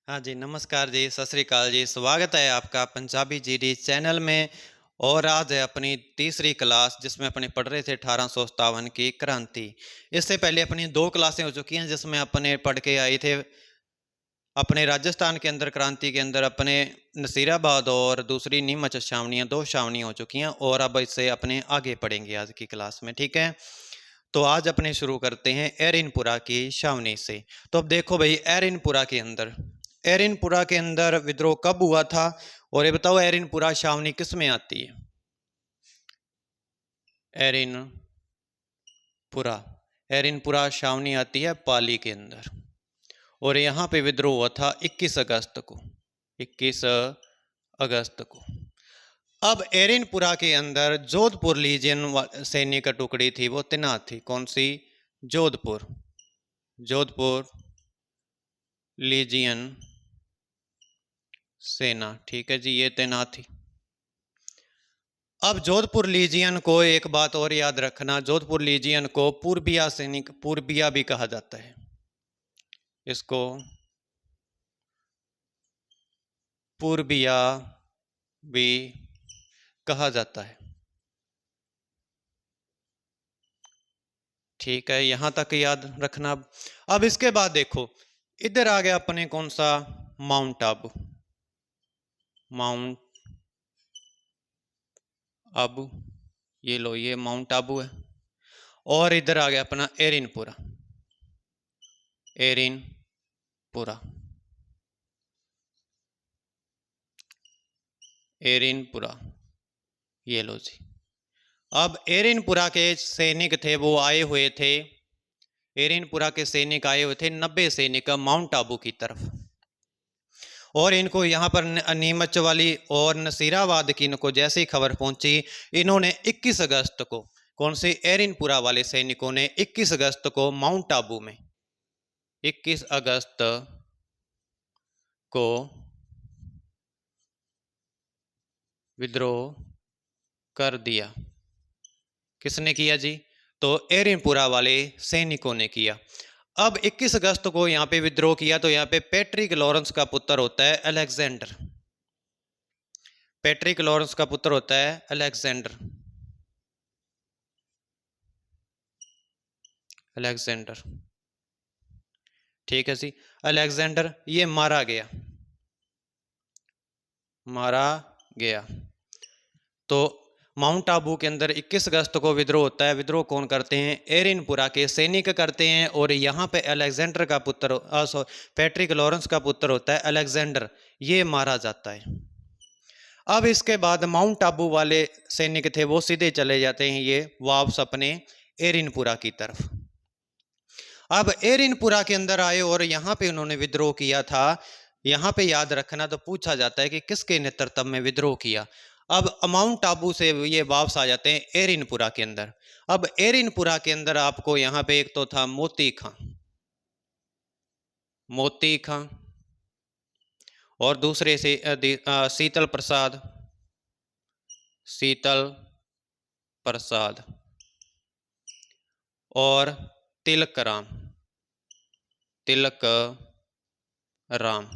हाँ जी, नमस्कार जी, सत श्री अकाल जी। स्वागत है आपका पंजाबी जीडी चैनल में। और आज है अपनी तीसरी क्लास जिसमें अपने पढ़ रहे थे 1857 की क्रांति। इससे पहले अपनी 2 क्लासें हो चुकी हैं जिसमें अपने पढ़ के आए थे अपने राजस्थान के अंदर क्रांति के अंदर अपने नसीराबाद और दूसरी नीमच छावनियाँ 2 छावनियाँ हो चुकी हैं और अब इससे अपने आगे पढ़ेंगे आज की क्लास में, ठीक है? तो आज अपने शुरू करते हैं एरिनपुरा की छावनी से। तो अब देखो भाई एरिनपुरा के अंदर विद्रोह कब हुआ था और ये बताओ एरिनपुरा छावनी किस में आती है? एरिनपुरा एरिनपुरा छावनी आती है पाली के अंदर और यहाँ पे विद्रोह हुआ था 21 अगस्त को। 21 अगस्त को। अब एरिनपुरा के अंदर जोधपुर लीजियन सैनिक टुकड़ी थी, वो तैनात थी। कौन सी? जोधपुर जोधपुर लीजियन सेना, ठीक है जी, ये तैनात थी। अब जोधपुर लीजियन को एक बात और याद रखना, जोधपुर लीजियन को पूर्बिया सैनिक पूर्बिया भी कहा जाता है। इसको पूर्बिया भी कहा जाता है, ठीक है, यहां तक याद रखना। अब इसके बाद देखो इधर आ गया अपने कौन सा? माउंट आबू। माउंट आबू, ये लो, ये माउंट आबू है। और इधर आ गया अपना एरिनपुरा। एरिनपुरा एरिनपुरा, ये लो जी। अब एरिनपुरा के सैनिक थे वो आए हुए थे, एरिनपुरा के सैनिक आए हुए थे 90 सैनिक माउंट आबू की तरफ। और इनको यहाँ पर नीमच वाली और नसीराबाद की इनको जैसे ही खबर पहुंची, इन्होंने 21 अगस्त को, कौन से? एरिनपुरा वाले सैनिकों ने 21 अगस्त को माउंट आबू में 21 अगस्त को विद्रोह कर दिया। किसने किया जी? तो एरिनपुरा वाले सैनिकों ने किया। अब 21 अगस्त को यहाँ पे विद्रोह किया तो यहाँ पे पैट्रिक लॉरेंस का पुत्र होता है अलेक्जेंडर। पैट्रिक लॉरेंस का पुत्र होता है अलेक्जेंडर। अलेक्जेंडर, ठीक है जी। अलेक्जेंडर ये मारा गया। तो माउंट आबू के अंदर 21 अगस्त को विद्रोह होता है। विद्रोह कौन करते हैं? एरिनपुरा के सैनिक करते हैं। और यहाँ पे अलेक्जेंडर का पुत्र पैट्रिक लॉरेंस का पुत्र होता है अलेक्जेंडर, ये मारा जाता है। अब इसके बाद माउंट आबू वाले सैनिक थे वो सीधे चले जाते हैं ये वापस अपने एरिनपुरा की तरफ। अब एरिनपुरा के अंदर आए और यहाँ पे उन्होंने विद्रोह किया था। यहाँ पे याद रखना, तो पूछा जाता है कि किसके नेतृत्व में विद्रोह किया। अब माउंट आबू से ये वापस आ जाते हैं एरिनपुरा के अंदर। अब एरिनपुरा के अंदर आपको यहाँ पे एक तो था मोती खां, मोती खां, और दूसरे से शीतल प्रसाद, शीतल प्रसाद, और तिलक राम, तिलक राम।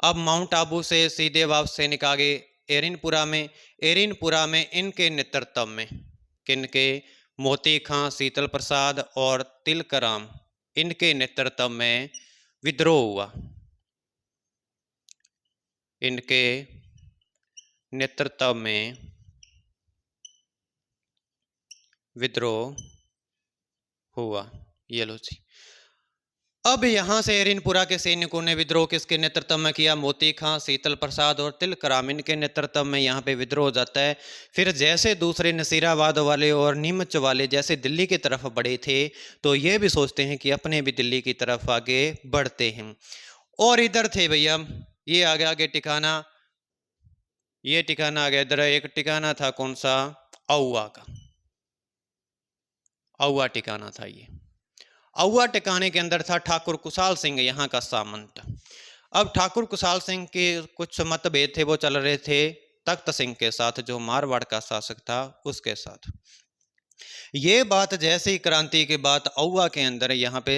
अब माउंट आबू से सीधे वापस सैनिक आगे एरिनपुरा में। एरिनपुरा में इनके नेतृत्व में, किनके? मोती खां, शीतल प्रसाद और तिलक राम, इनके नेतृत्व में विद्रोह हुआ। इनके नेतृत्व में विद्रोह हुआ, ये लो जी। अब यहां से एरिनपुरा के सैनिकों ने विद्रोह किसके नेतृत्व में किया? मोती खां, शीतल प्रसाद और तिलक राम, इनके नेतृत्व में यहाँ पे विद्रोह हो जाता है। फिर जैसे दूसरे नसीराबाद वाले और नीमच वाले जैसे दिल्ली की तरफ बढ़े थे तो ये भी सोचते हैं कि अपने भी दिल्ली की तरफ आगे बढ़ते हैं। और इधर थे भैया, ये आगे आगे टिकाना, ये टिकाना आ गया इधर। एक टिकाना था कौन सा? औवा का, औवा टिकाना था ये। औवा टिकाने के अंदर था ठाकुर कुशाल सिंह, यहाँ का सामंत। अब ठाकुर कुशाल सिंह के कुछ मतभेद थे, वो चल रहे थे तख्त सिंह के साथ, जो मारवाड़ का शासक था उसके साथ। ये बात जैसे ही क्रांति के बाद औवा के अंदर यहाँ पे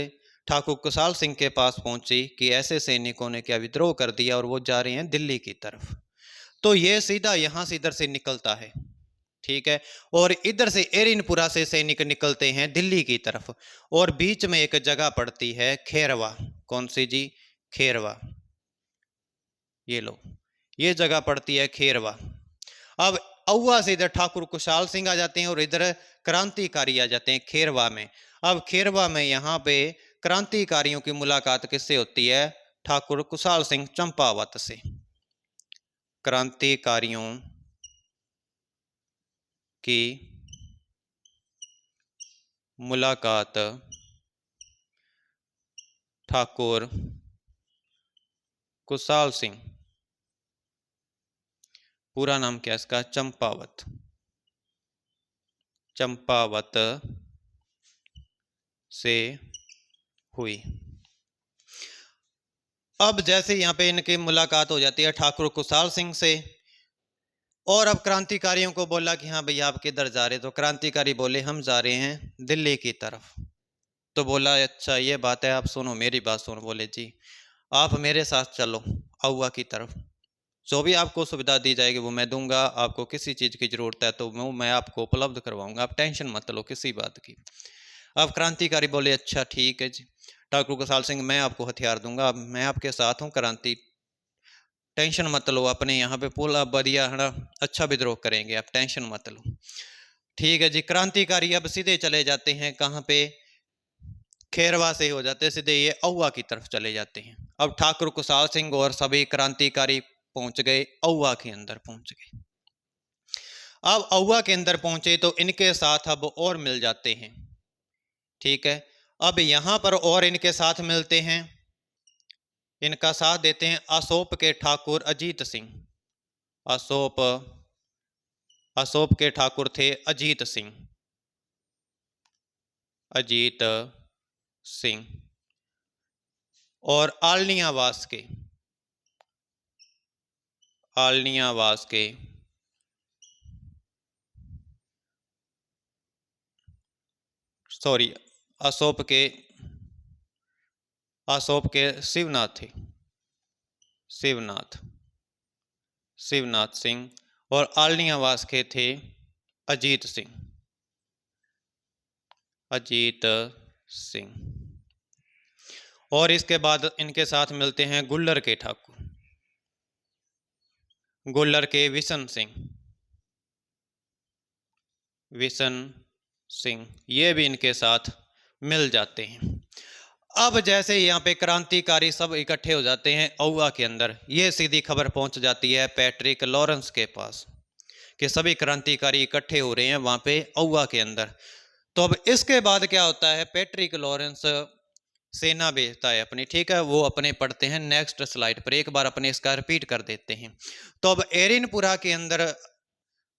ठाकुर कुशाल सिंह के पास पहुंची कि ऐसे सैनिकों ने क्या विद्रोह कर दिया और वो जा रहे हैं दिल्ली की तरफ। तो ये सीधा यहां से इधर से निकलता है, ठीक है। और इधर से एरिनपुरा से सैनिक निकलते हैं दिल्ली की तरफ, और बीच में एक जगह पड़ती है खेरवा। कौन सी जी? खेरवा। ये लो, ये जगह पड़ती है खेरवा। अब औवा से इधर ठाकुर कुशाल सिंह आ जाते हैं और इधर क्रांतिकारी आ जाते हैं खेरवा में। अब खेरवा में यहाँ पे क्रांतिकारियों की मुलाकात किससे होती है? ठाकुर कुशाल सिंह चंपावत से। क्रांतिकारियों की मुलाकात ठाकुर कुशाल सिंह, पूरा नाम क्या है इसका? चंपावत। चंपावत से हुई। अब जैसे यहाँ पे इनकी मुलाकात हो जाती है ठाकुर कुशाल सिंह से, और अब क्रांतिकारियों को बोला कि हाँ भैया आप किधर जा रहे? तो क्रांतिकारी बोले हम जा रहे हैं दिल्ली की तरफ। तो बोला अच्छा ये बात है, आप सुनो मेरी बात सुनो। बोले जी आप मेरे साथ चलो औवा की तरफ, जो भी आपको सुविधा दी जाएगी वो मैं दूंगा, आपको किसी चीज़ की ज़रूरत है तो मैं आपको उपलब्ध करवाऊंगा, आप टेंशन मत लो किसी बात की। अब क्रांतिकारी बोले अच्छा ठीक है जी। ठाकुर कुशाल सिंह मैं आपको हथियार दूंगा, अब मैं आपके साथ हूँ, क्रांति टेंशन मत लो, अपने यहाँ पे पूरा बढ़िया है ना, अच्छा विद्रोह करेंगे, आप टेंशन मत लो। ठीक है जी। क्रांतिकारी अब सीधे चले जाते हैं कहाँ पे? खेरवा से हो जाते सीधे ये औवा की तरफ चले जाते हैं। अब ठाकुर कुशाल सिंह और सभी क्रांतिकारी पहुंच गए औवा के अंदर पहुंच गए। अब औवा के अंदर पहुंचे तो इनके साथ अब और मिल जाते हैं, ठीक है। अब यहां पर और इनके साथ मिलते हैं, इनका साथ देते हैं असोप के ठाकुर अजीत सिंह। असोप, असोप के ठाकुर थे अजीत सिंह। अजीत सिंह और आलनियावास के, आलनियावास के सॉरी असोप के, असोप के शिवनाथ थे, शिवनाथ, शिवनाथ सिंह। और आलनियावास के थे अजीत सिंह, अजीत सिंह। और इसके बाद इनके साथ मिलते हैं गुल्लर के ठाकुर, गुल्लर के विशन सिंह, विशन सिंह, ये भी इनके साथ मिल जाते हैं। अब जैसे यहाँ पे क्रांतिकारी सब इकट्ठे हो जाते हैं औवा के अंदर, ये सीधी खबर पहुंच जाती है पैट्रिक लॉरेंस के पास कि सभी क्रांतिकारी इकट्ठे हो रहे हैं वहां पे औवा के अंदर। तो अब इसके बाद क्या होता है? पैट्रिक लॉरेंस सेना भेजता है अपनी, ठीक है। वो अपने पढ़ते हैं नेक्स्ट स्लाइड पर, एक बार अपने इसका रिपीट कर देते हैं। तो अब एरिनपुरा के अंदर,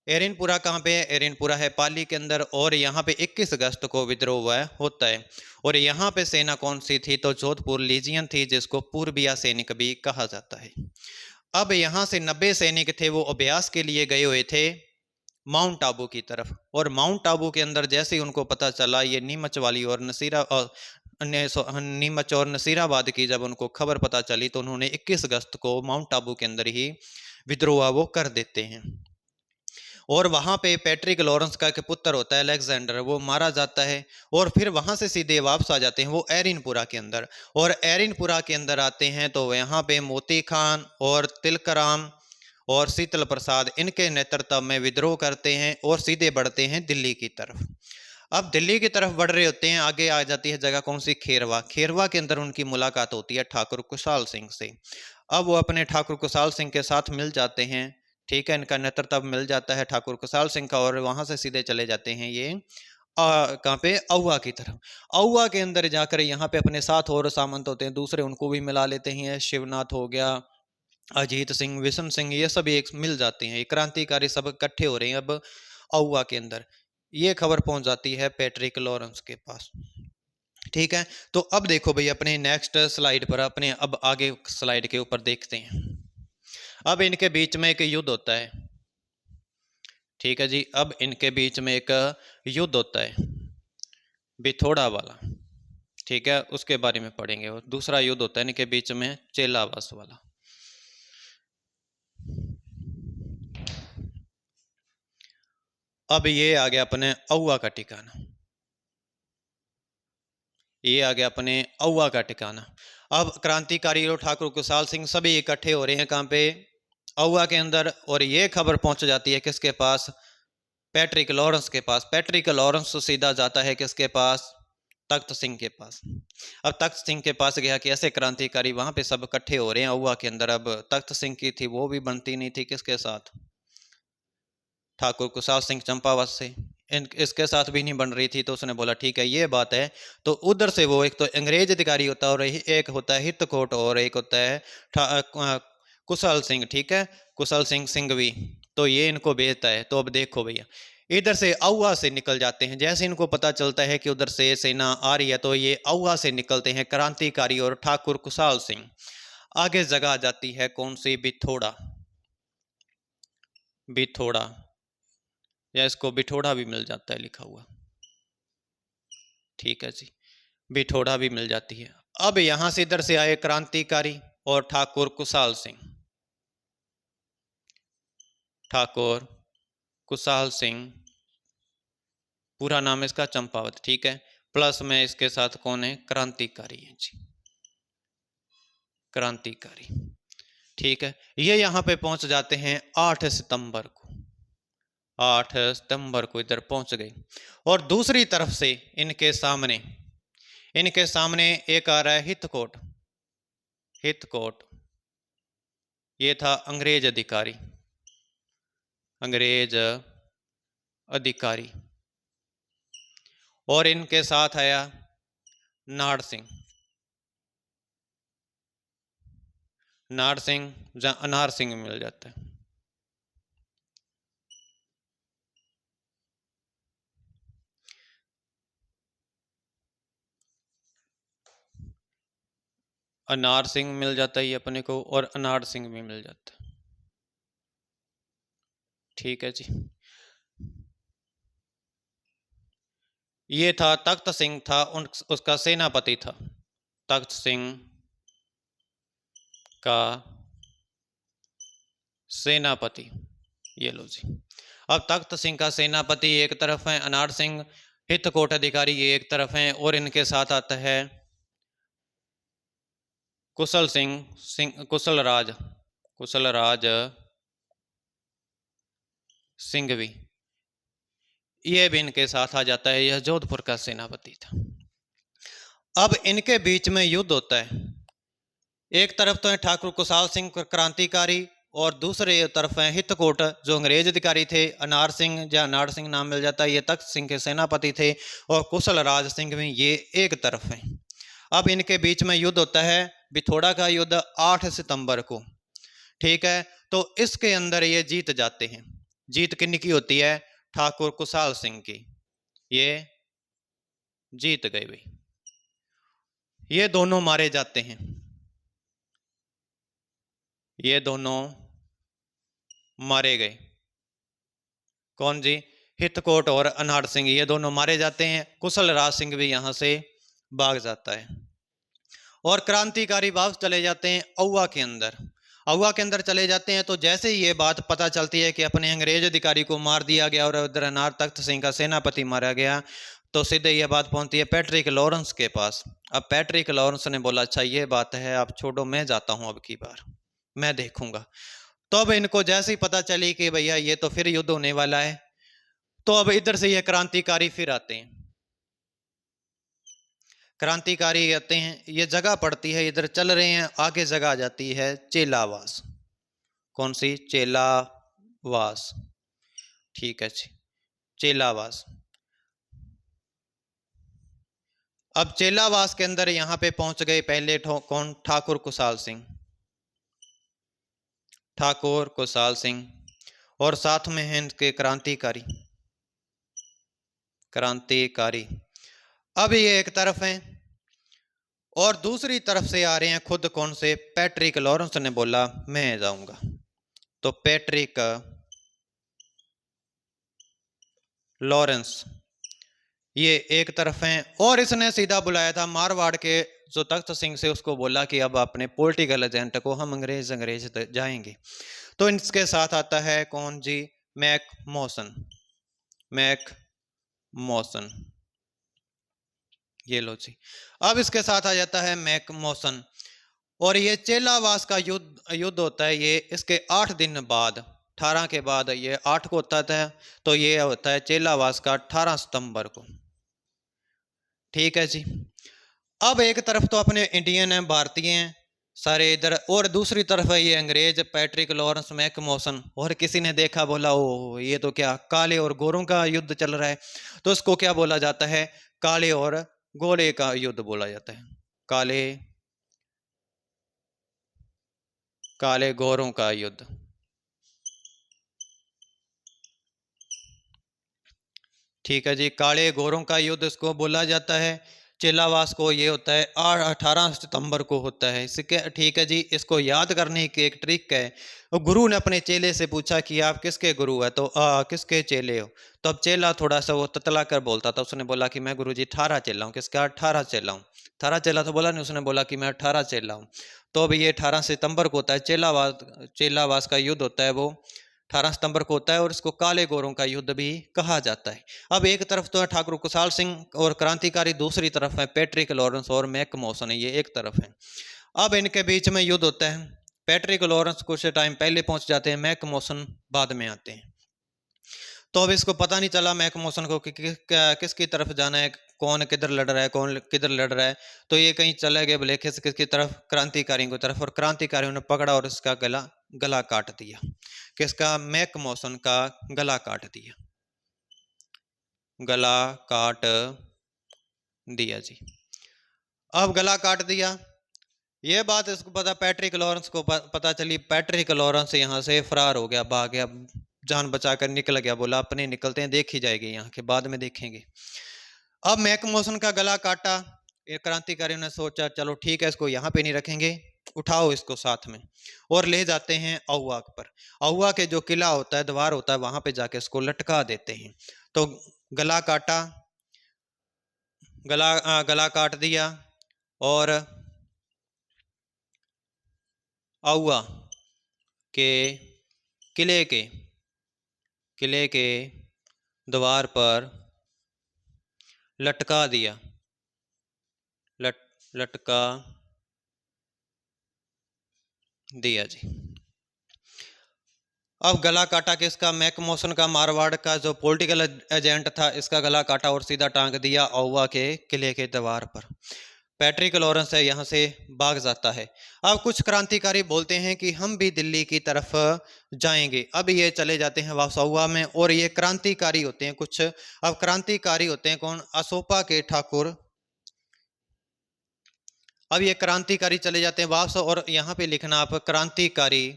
एरिनपुरा कहाँ पे है? एरिनपुरा है पाली के अंदर, और यहाँ पे 21 अगस्त को विद्रोह हुआ है होता है। और यहाँ पे सेना कौन सी थी? तो जोधपुर लीजियन थी, जिसको पूर्बिया सैनिक भी कहा जाता है। अब यहाँ से 90 सैनिक थे, वो अभ्यास के लिए गए हुए थे माउंट आबू की तरफ। और माउंट आबू के अंदर जैसे ही उनको पता चला ये नीमच वाली और नीमच और नसीराबाद की जब उनको खबर पता चली, तो उन्होंने 21 अगस्त को माउंट आबू के अंदर ही विद्रोह वो कर देते हैं। और वहां पे पैट्रिक लॉरेंस का एक पुत्र होता है अलेक्जेंडर, वो मारा जाता है। और फिर वहां से सीधे वापस आ जाते हैं वो एरिनपुरा के अंदर। और एरिनपुरा के अंदर आते हैं तो यहाँ पे मोती खान और तिलकराम और शीतल प्रसाद इनके नेतृत्व में विद्रोह करते हैं और सीधे बढ़ते हैं दिल्ली की तरफ। अब दिल्ली की तरफ बढ़ रहे होते हैं, आगे आ जाती है जगह कौन सी? खेरवा। खेरवा के अंदर उनकी मुलाकात होती है ठाकुर कुशाल सिंह से। अब वो अपने ठाकुर कुशाल सिंह के साथ मिल जाते हैं, ठीक है। इनका नेतृत्व मिल जाता है ठाकुर कुशाल सिंह का, और वहां से सीधे चले जाते हैं ये कहाँ पे? औवा की तरफ। औवा के अंदर जाकर यहाँ पे अपने साथ और सामंत होते हैं दूसरे, उनको भी मिला लेते हैं। शिवनाथ हो गया, अजीत सिंह, विशन सिंह, ये सब एक मिल जाते हैं। ये क्रांतिकारी सब इकट्ठे हो रहे हैं अब औवा के अंदर। ये खबर पहुंच जाती है पैट्रिक लॉरेंस के पास, ठीक है। तो अब देखो भाई अपने नेक्स्ट स्लाइड पर, अपने अब आगे स्लाइड के ऊपर देखते हैं। अब इनके बीच में एक युद्ध होता है, ठीक है जी। अब इनके बीच में एक युद्ध होता है बिथोड़ा वाला, ठीक है, उसके बारे में पढ़ेंगे। और दूसरा युद्ध होता है इनके बीच में चेलावास वाला। अब ये आ गया अपने औवा का ठिकाना, ये आ गया अपने औवा का ठिकाना। अब क्रांतिकारी और ठाकुर कुशाल सिंह सभी इकट्ठे हो रहे हैं कहाँ पे, औवा के अंदर। और ये खबर पहुंच जाती है किसके पास, पैट्रिक लॉरेंस के पास। पैट्रिक लॉरेंस सीधा जाता है किसके पास, तख्त सिंह के पास। अब तख्त सिंह के पास गया कि ऐसे क्रांतिकारी वहां पे सब इकट्ठे हो रहे हैं औवा के अंदर। अब तख्त सिंह की थी वो भी बनती नहीं थी किसके साथ, ठाकुर कुशाल सिंह चंपावत से। इसके साथ भी नहीं बन रही थी। तो उसने बोला ठीक है ये बात है। तो उधर से वो एक तो अंग्रेज अधिकारी होता है और एक होता है हितकोट और एक होता है कुशल सिंह, ठीक है, कुशल सिंह सिंघवी। तो ये इनको भेजता है। तो अब देखो भैया, इधर से औवा से निकल जाते हैं। जैसे इनको पता चलता है कि उधर से सेना आ रही है तो ये औवा से निकलते हैं क्रांतिकारी और ठाकुर कुशाल सिंह। आगे जगह आ जाती है कौन सी, बिथोड़ा। बिथोड़ा, या इसको बिठोड़ा भी मिल जाता है लिखा हुआ, ठीक है जी, बिठोड़ा भी मिल जाती है। अब यहां से इधर से आए क्रांतिकारी और ठाकुर कुशाल सिंह। ठाकुर कुशाल सिंह, पूरा नाम इसका चंपावत, ठीक है, प्लस में इसके साथ कौन है, क्रांतिकारी है जी, क्रांतिकारी, ठीक है। ये यहां पे पहुंच जाते हैं 8 सितंबर को। 8 सितंबर को इधर पहुंच गए। और दूसरी तरफ से इनके सामने एक आ रहा है हितकोट। हितकोट ये था अंग्रेज अधिकारी, अंग्रेज अधिकारी। और इनके साथ आया नाड़ सिंह, नाड़ सिंह जहां अनार सिंह मिल जाता है। अनार सिंह मिल जाता है ये अपने को, और अनार सिंह भी मिल जाता है, ठीक है जी। ये था तख्त सिंह था, उसका सेनापति था, तख्त सिंह का सेनापति। ये लो जी। अब तख्त सिंह का सेनापति एक तरफ है, अनार सिंह हितकोट अधिकारी ये एक तरफ हैं, और इनके साथ आता है कुशल सिंह कुशल राज सिंघवी, ये भी इनके साथ आ जाता है। यह जोधपुर का सेनापति था। अब इनके बीच में युद्ध होता है। एक तरफ तो है ठाकुर कुशाल सिंह क्रांतिकारी, और दूसरे तरफ है हितकोट जो अंग्रेज अधिकारी थे, अनार सिंह या अनार सिंह नाम मिल जाता है, ये तख्त सिंह के सेनापति थे, और कुशल राज सिंह भी ये एक तरफ है। अब इनके बीच में युद्ध होता है, बिथोड़ा का युद्ध 8 सितंबर को, ठीक है। तो इसके अंदर ये जीत जाते हैं। जीत किन की होती है, ठाकुर कुशाल सिंह की, ये जीत गए भाई। ये दोनों मारे जाते हैं, ये दोनों मारे गए। कौन जी, हितकोट और अनार सिंह, ये दोनों मारे जाते हैं। कुशल राज सिंह भी यहां से भाग जाता है। और क्रांतिकारी वापस चले जाते हैं औवा के अंदर। औवा के अंदर चले जाते हैं तो जैसे ही ये बात पता चलती है कि अपने अंग्रेज अधिकारी को मार दिया गया और उधर अनार तख्त सिंह का सेनापति मारा गया, तो सीधे ये बात पहुंचती है पैट्रिक लॉरेंस के पास। अब पैट्रिक लॉरेंस ने बोला अच्छा ये बात है, आप छोड़ो, मैं जाता हूं, अब की बार मैं देखूंगा। तो अब इनको जैसे ही पता चली कि भैया ये तो फिर युद्ध होने वाला है, तो अब इधर से ये क्रांतिकारी फिर आते हैं। क्रांतिकारी आते हैं, ये जगह पड़ती है, इधर चल रहे हैं, आगे जगह आ जाती है चेलावास। कौन सी, चेलावास, ठीक है जी, चेलावास। अब चेलावास के अंदर यहां पे पहुंच गए पहले कौन, ठाकुर कुशाल सिंह, ठाकुर कुशाल सिंह, और साथ में हैं इनके क्रांतिकारी, क्रांतिकारी। अब ये एक तरफ हैं, और दूसरी तरफ से आ रहे हैं खुद कौन से, पैट्रिक लॉरेंस ने बोला मैं जाऊंगा। तो पैट्रिक लॉरेंस ये एक तरफ हैं। और इसने सीधा बुलाया था मारवाड़ के जो तख्त सिंह से, उसको बोला कि अब अपने पॉलिटिकल एजेंट को हम अंग्रेज जाएंगे। तो इसके साथ आता है कौन जी, मैक मॉसन। मैक मॉसन, ये लो जी। अब इसके साथ आ जाता है मैक मॉसन, और ये चेलावास का युद्ध होता है, ये इसके 8 दिन बाद, 18 के बाद, ये 8 को होता था, तो ये होता है चेलावास का 18 सितंबर को। ठीक है जी। अब एक तरफ तो अपने इंडियन हैं, भारतीय हैं सारे इधर, और दूसरी तरफ है ये अंग्रेज, पैट्रिक लॉरेंस, मैक मॉसन। और किसी ने देखा, बोला ओ ये तो क्या काले और गोरों का युद्ध चल रहा है, तो इसको क्या बोला जाता है, काले और गोरे का युद्ध बोला जाता है, काले काले गोरों का युद्ध। ठीक है जी, काले गोरों का युद्ध इसको बोला जाता है। चेलावास को ये होता है 18 सितंबर को होता है इसके। ठीक है जी, इसको याद करने की एक ट्रिक है। गुरु ने अपने चेले से पूछा कि आप किसके गुरु है, तो किसके चेले हो। तो अब चेला थोड़ा सा वो ततला कर बोलता था, उसने बोला कि मैं गुरु जी 18 चेला हूँ। किसका 18 चेला हूँ। 18 चेला तो बोला नहीं, उसने बोला कि मैं 18 चेला हूँ। तो अब ये 18 सितंबर को होता है चेलावास का युद्ध होता है, वो 18 सितंबर को होता है, और इसको काले गोरों का युद्ध भी कहा जाता है। अब एक तरफ तो है ठाकुर कुशाल सिंह और क्रांतिकारी, दूसरी तरफ है पैट्रिक लॉरेंस और मैक मॉसन, ये एक तरफ है। अब इनके बीच में युद्ध होता है। पैट्रिक लॉरेंस कुछ टाइम पहले पहुंच जाते हैं, मैक मॉसन बाद में आते हैं। तो अब इसको पता नहीं चला मैक मॉसन को कि किसकी तरफ जाना है, कौन किधर लड़ रहा है, कौन किधर लड़ रहा है। तो ये कहीं चले गए बोले किसकी तरफ, क्रांतिकारियों की तरफ, और क्रांतिकारियों ने पकड़ा और इसका गला गला काट दिया। किसका, मैक मॉसन का गला काट दिया, गला काट दिया जी। अब गला काट दिया, ये बात इसको पता, पैट्रिक लॉरेंस को पता चली। पैट्रिक लॉरेंस यहाँ से फरार हो गया, भाग गया, जान बचाकर निकल गया, बोला अपने निकलते हैं, देखी जाएगी यहाँ के बाद में देखेंगे। अब मैक मॉसन का गला काटा, ये क्रांतिकारियों ने सोचा चलो ठीक है, इसको यहाँ पे नहीं रखेंगे, उठाओ इसको साथ में, और ले जाते हैं अहुआ पर। अहुआ के जो किला होता है, द्वार होता है, वहां पे जाके इसको लटका देते हैं। तो गला काटा, गला काट दिया, और अहुआ के किले के द्वार पर लटका दिया, लटका दिया जी। अब गला काटा किसका, मैक मॉसन का, मारवाड़ का जो पॉलिटिकल एजेंट था, इसका गला काटा और सीधा टांग दिया अहुआ के किले के द्वार पर। पैट्रिक लॉरेंस है यहाँ से भाग जाता है। अब कुछ क्रांतिकारी बोलते हैं कि हम भी दिल्ली की तरफ जाएंगे। अब ये चले जाते हैं वापस अहुआ में, और ये क्रांतिकारी होते हैं कुछ। अब क्रांतिकारी होते हैं कौन, असोपा के ठाकुर। अब ये क्रांतिकारी चले जाते हैं वापस, और यहाँ पे लिखना आप क्रांतिकारी,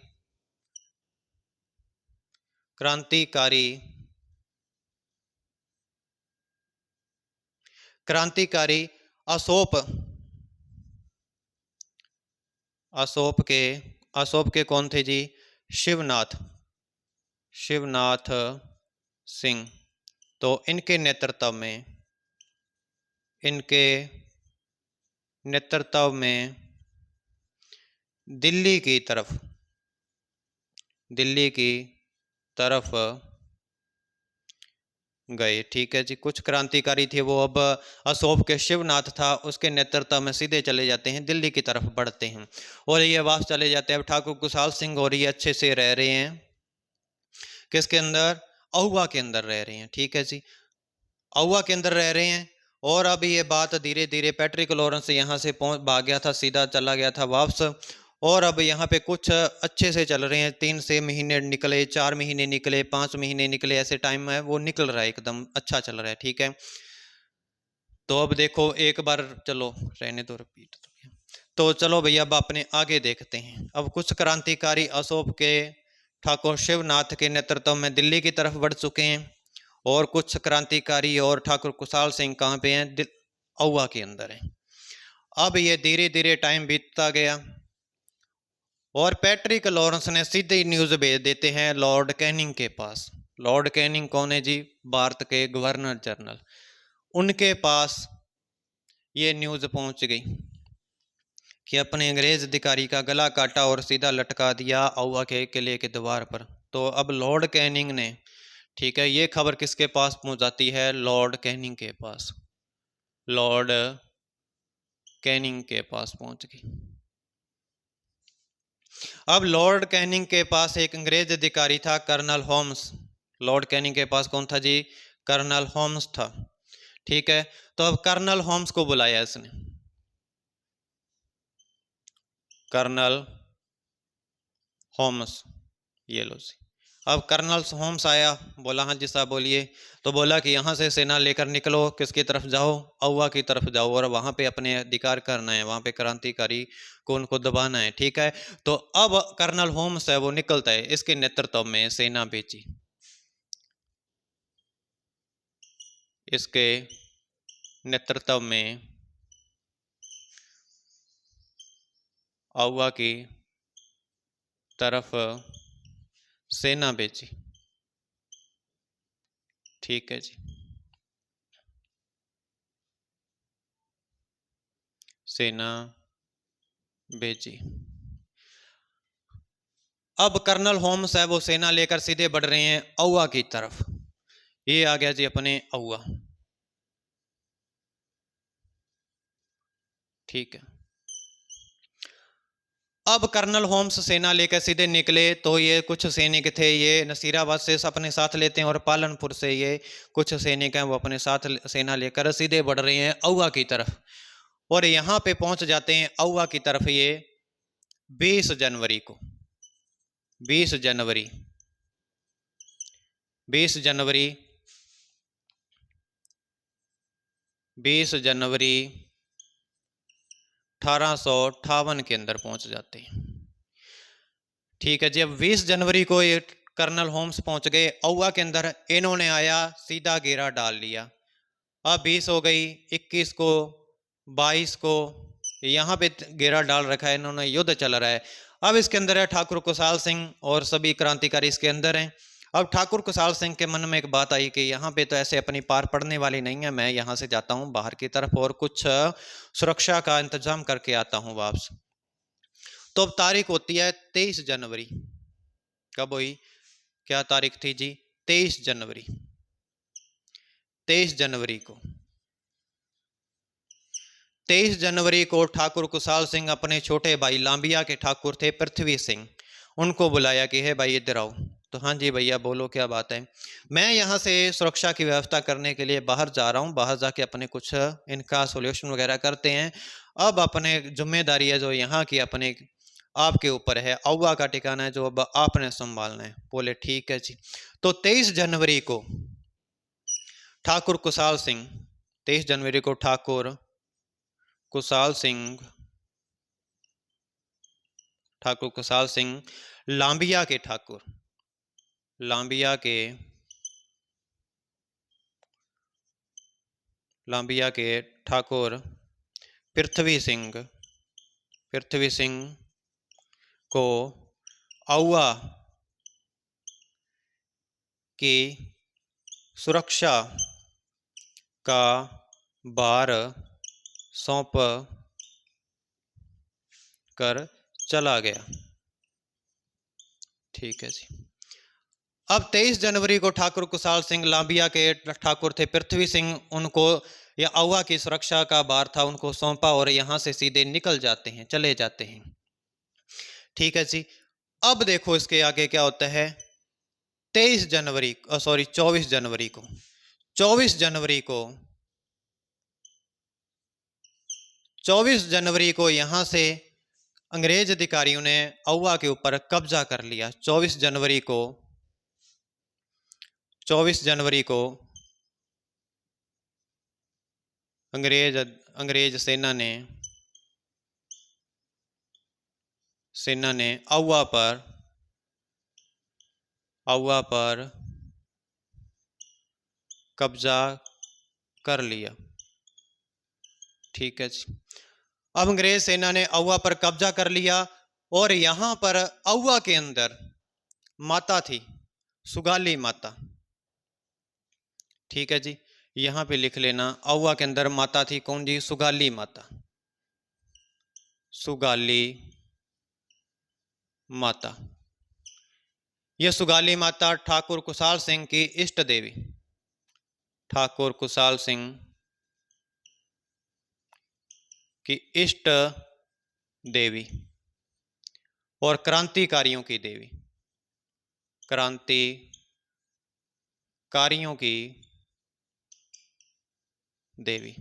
क्रांतिकारी, क्रांतिकारी असोप, असोप के कौन थे जी, शिवनाथ, शिवनाथ सिंह। तो इनके नेतृत्व में दिल्ली की तरफ गए। ठीक है जी, कुछ क्रांतिकारी थे वो, अब अशोक के शिवनाथ था, उसके नेतृत्व में सीधे चले जाते हैं, दिल्ली की तरफ बढ़ते हैं, और ये वापस चले जाते हैं। अब ठाकुर कुशाल सिंह और ये अच्छे से रह रहे हैं, किसके अंदर, अहुआ के अंदर रह रहे हैं। ठीक है जी, अहुआ के अंदर रह रहे हैं। और अब ये बात धीरे धीरे, पैट्रिक लॉरेंस यहाँ से भाग गया था, सीधा चला गया था वापस, और अब यहाँ पे कुछ अच्छे से चल रहे हैं। 3 से महीने निकले, 4 महीने निकले, 5 महीने निकले, ऐसे टाइम है वो निकल रहा है, एकदम अच्छा चल रहा है। ठीक है, तो अब देखो एक बार, चलो रहने दो, रिपीट तो चलो भैया अब अपने आगे देखते हैं। अब कुछ क्रांतिकारी अशोक के ठाकुर शिवनाथ के नेतृत्व में दिल्ली की तरफ बढ़ चुके हैं, और कुछ क्रांतिकारी और ठाकुर कुशाल सिंह कहाँ पे हैं, अहुआ के अंदर है। अब ये धीरे धीरे टाइम बीतता गया, और पैट्रिक लॉरेंस ने सीधे न्यूज भेज देते हैं लॉर्ड कैनिंग के पास। लॉर्ड कैनिंग कौन है जी, भारत के गवर्नर जनरल। उनके पास ये न्यूज़ पहुंच गई कि अपने अंग्रेज अधिकारी का गला काटा और सीधा लटका दिया आउवा के किले के द्वार पर। तो अब लॉर्ड कैनिंग ने, ठीक है, ये खबर किसके पास पहुंच जाती है? लॉर्ड कैनिंग के पास। लॉर्ड कैनिंग के पास पहुंच गई। अब लॉर्ड कैनिंग के पास एक अंग्रेज अधिकारी था, कर्नल होम्स। लॉर्ड कैनिंग के पास कौन था जी? कर्नल होम्स था। ठीक है, तो अब कर्नल होम्स को बुलाया इसने। कर्नल होम्स, ये लो जी। अब कर्नल होम्स आया, बोला हाँ जी साहब बोलिए। तो बोला कि यहाँ से सेना लेकर निकलो, किसकी तरफ जाओ? आउवा की तरफ जाओ, और वहाँ पे अपने अधिकार करना है, वहाँ पे क्रांतिकारी को उनको दबाना है। ठीक है, तो अब कर्नल होम्स है वो निकलता है, इसके नेतृत्व में सेना भेजी। इसके नेतृत्व में आउवा की तरफ सेना भेजी। ठीक है जी, सेना भेजी। अब कर्नल होम्स है वो सेना लेकर सीधे बढ़ रहे हैं आउवा की तरफ। ये आ गया जी अपने आउवा। ठीक है, अब कर्नल होम्स सेना लेकर सीधे निकले तो ये कुछ सैनिक थे, ये नसीराबाद से अपने साथ लेते हैं और पालनपुर से ये कुछ सैनिक हैं वो अपने साथ सेना लेकर सीधे बढ़ रहे हैं आउवा की तरफ। और यहाँ पे पहुंच जाते हैं आउवा की तरफ ये 20 जनवरी को। 20 जनवरी 20 जनवरी 20 जनवरी 1858 के अंदर पहुंच जाते हैं। ठीक है जी, अब 20 जनवरी को ये कर्नल होम्स पहुंच गए आउवा के अंदर। इन्होंने आया सीधा घेरा डाल लिया। अब 20 हो गई, 21 को, 22 को यहाँ पे घेरा डाल रखा है इन्होंने, युद्ध चल रहा है। अब इसके अंदर है ठाकुर कुशाल सिंह और सभी क्रांतिकारी इसके अंदर हैं। अब ठाकुर कुशाल सिंह के मन में एक बात आई कि यहाँ पे तो ऐसे अपनी पार पड़ने वाली नहीं है, मैं यहाँ से जाता हूँ बाहर की तरफ और कुछ सुरक्षा का इंतजाम करके आता हूँ वापस। तो अब तारीख होती है 23 जनवरी। कब हुई? क्या तारीख थी जी? 23 जनवरी। 23 जनवरी को 23 जनवरी को ठाकुर कुशाल सिंह अपने छोटे भाई लांबिया के ठाकुर थे पृथ्वी सिंह, उनको बुलाया कि है भाई इधर आओ। तो हाँ जी भैया बोलो क्या बात है? मैं यहाँ से सुरक्षा की व्यवस्था करने के लिए बाहर जा रहा हूँ, बाहर जाके अपने कुछ इनका सोल्यूशन वगैरह करते हैं। अब अपने जिम्मेदारी है जो यहाँ की अपने आपके ऊपर है, आउवा का ठिकाना है जो अब आपने संभालना है। बोले ठीक है जी। तो 23 जनवरी को ठाकुर कुशाल सिंह 23 जनवरी को ठाकुर कुशाल सिंह ठाकुर कुशाल सिंह लांबिया के ठाकुर लांबिया के लांबिया के ठाकुर पृथ्वी सिंह को आउवा की सुरक्षा का भार सौंप कर चला गया। ठीक है जी। अब 23 जनवरी को ठाकुर कुशाल सिंह लांबिया के ठाकुर थे पृथ्वी सिंह, उनको या आउवा की सुरक्षा का भार था, उनको सौंपा और यहां से सीधे निकल जाते हैं, चले जाते हैं। ठीक है जी। अब देखो इसके आगे क्या होता है। 24 जनवरी को 24 जनवरी को यहां से अंग्रेज अधिकारियों ने आउवा के ऊपर कब्जा कर लिया। 24 जनवरी को अंग्रेज सेना ने आउवा पर कब्जा कर लिया। ठीक है जी। अब अंग्रेज सेना ने आउवा पर कब्जा कर लिया और यहां पर आउवा के अंदर माता थी, सुगाली माता। ठीक है जी। यहाँ पे लिख लेना। औवा के अंदर माता थी कौन जी? सुगाली माता, सुगाली माता। यह सुगाली माता ठाकुर कुशाल सिंह की इष्ट देवी, ठाकुर कुशाल सिंह की इष्ट देवी और क्रांतिकारियों की देवी, क्रांतिकारियों की देवी।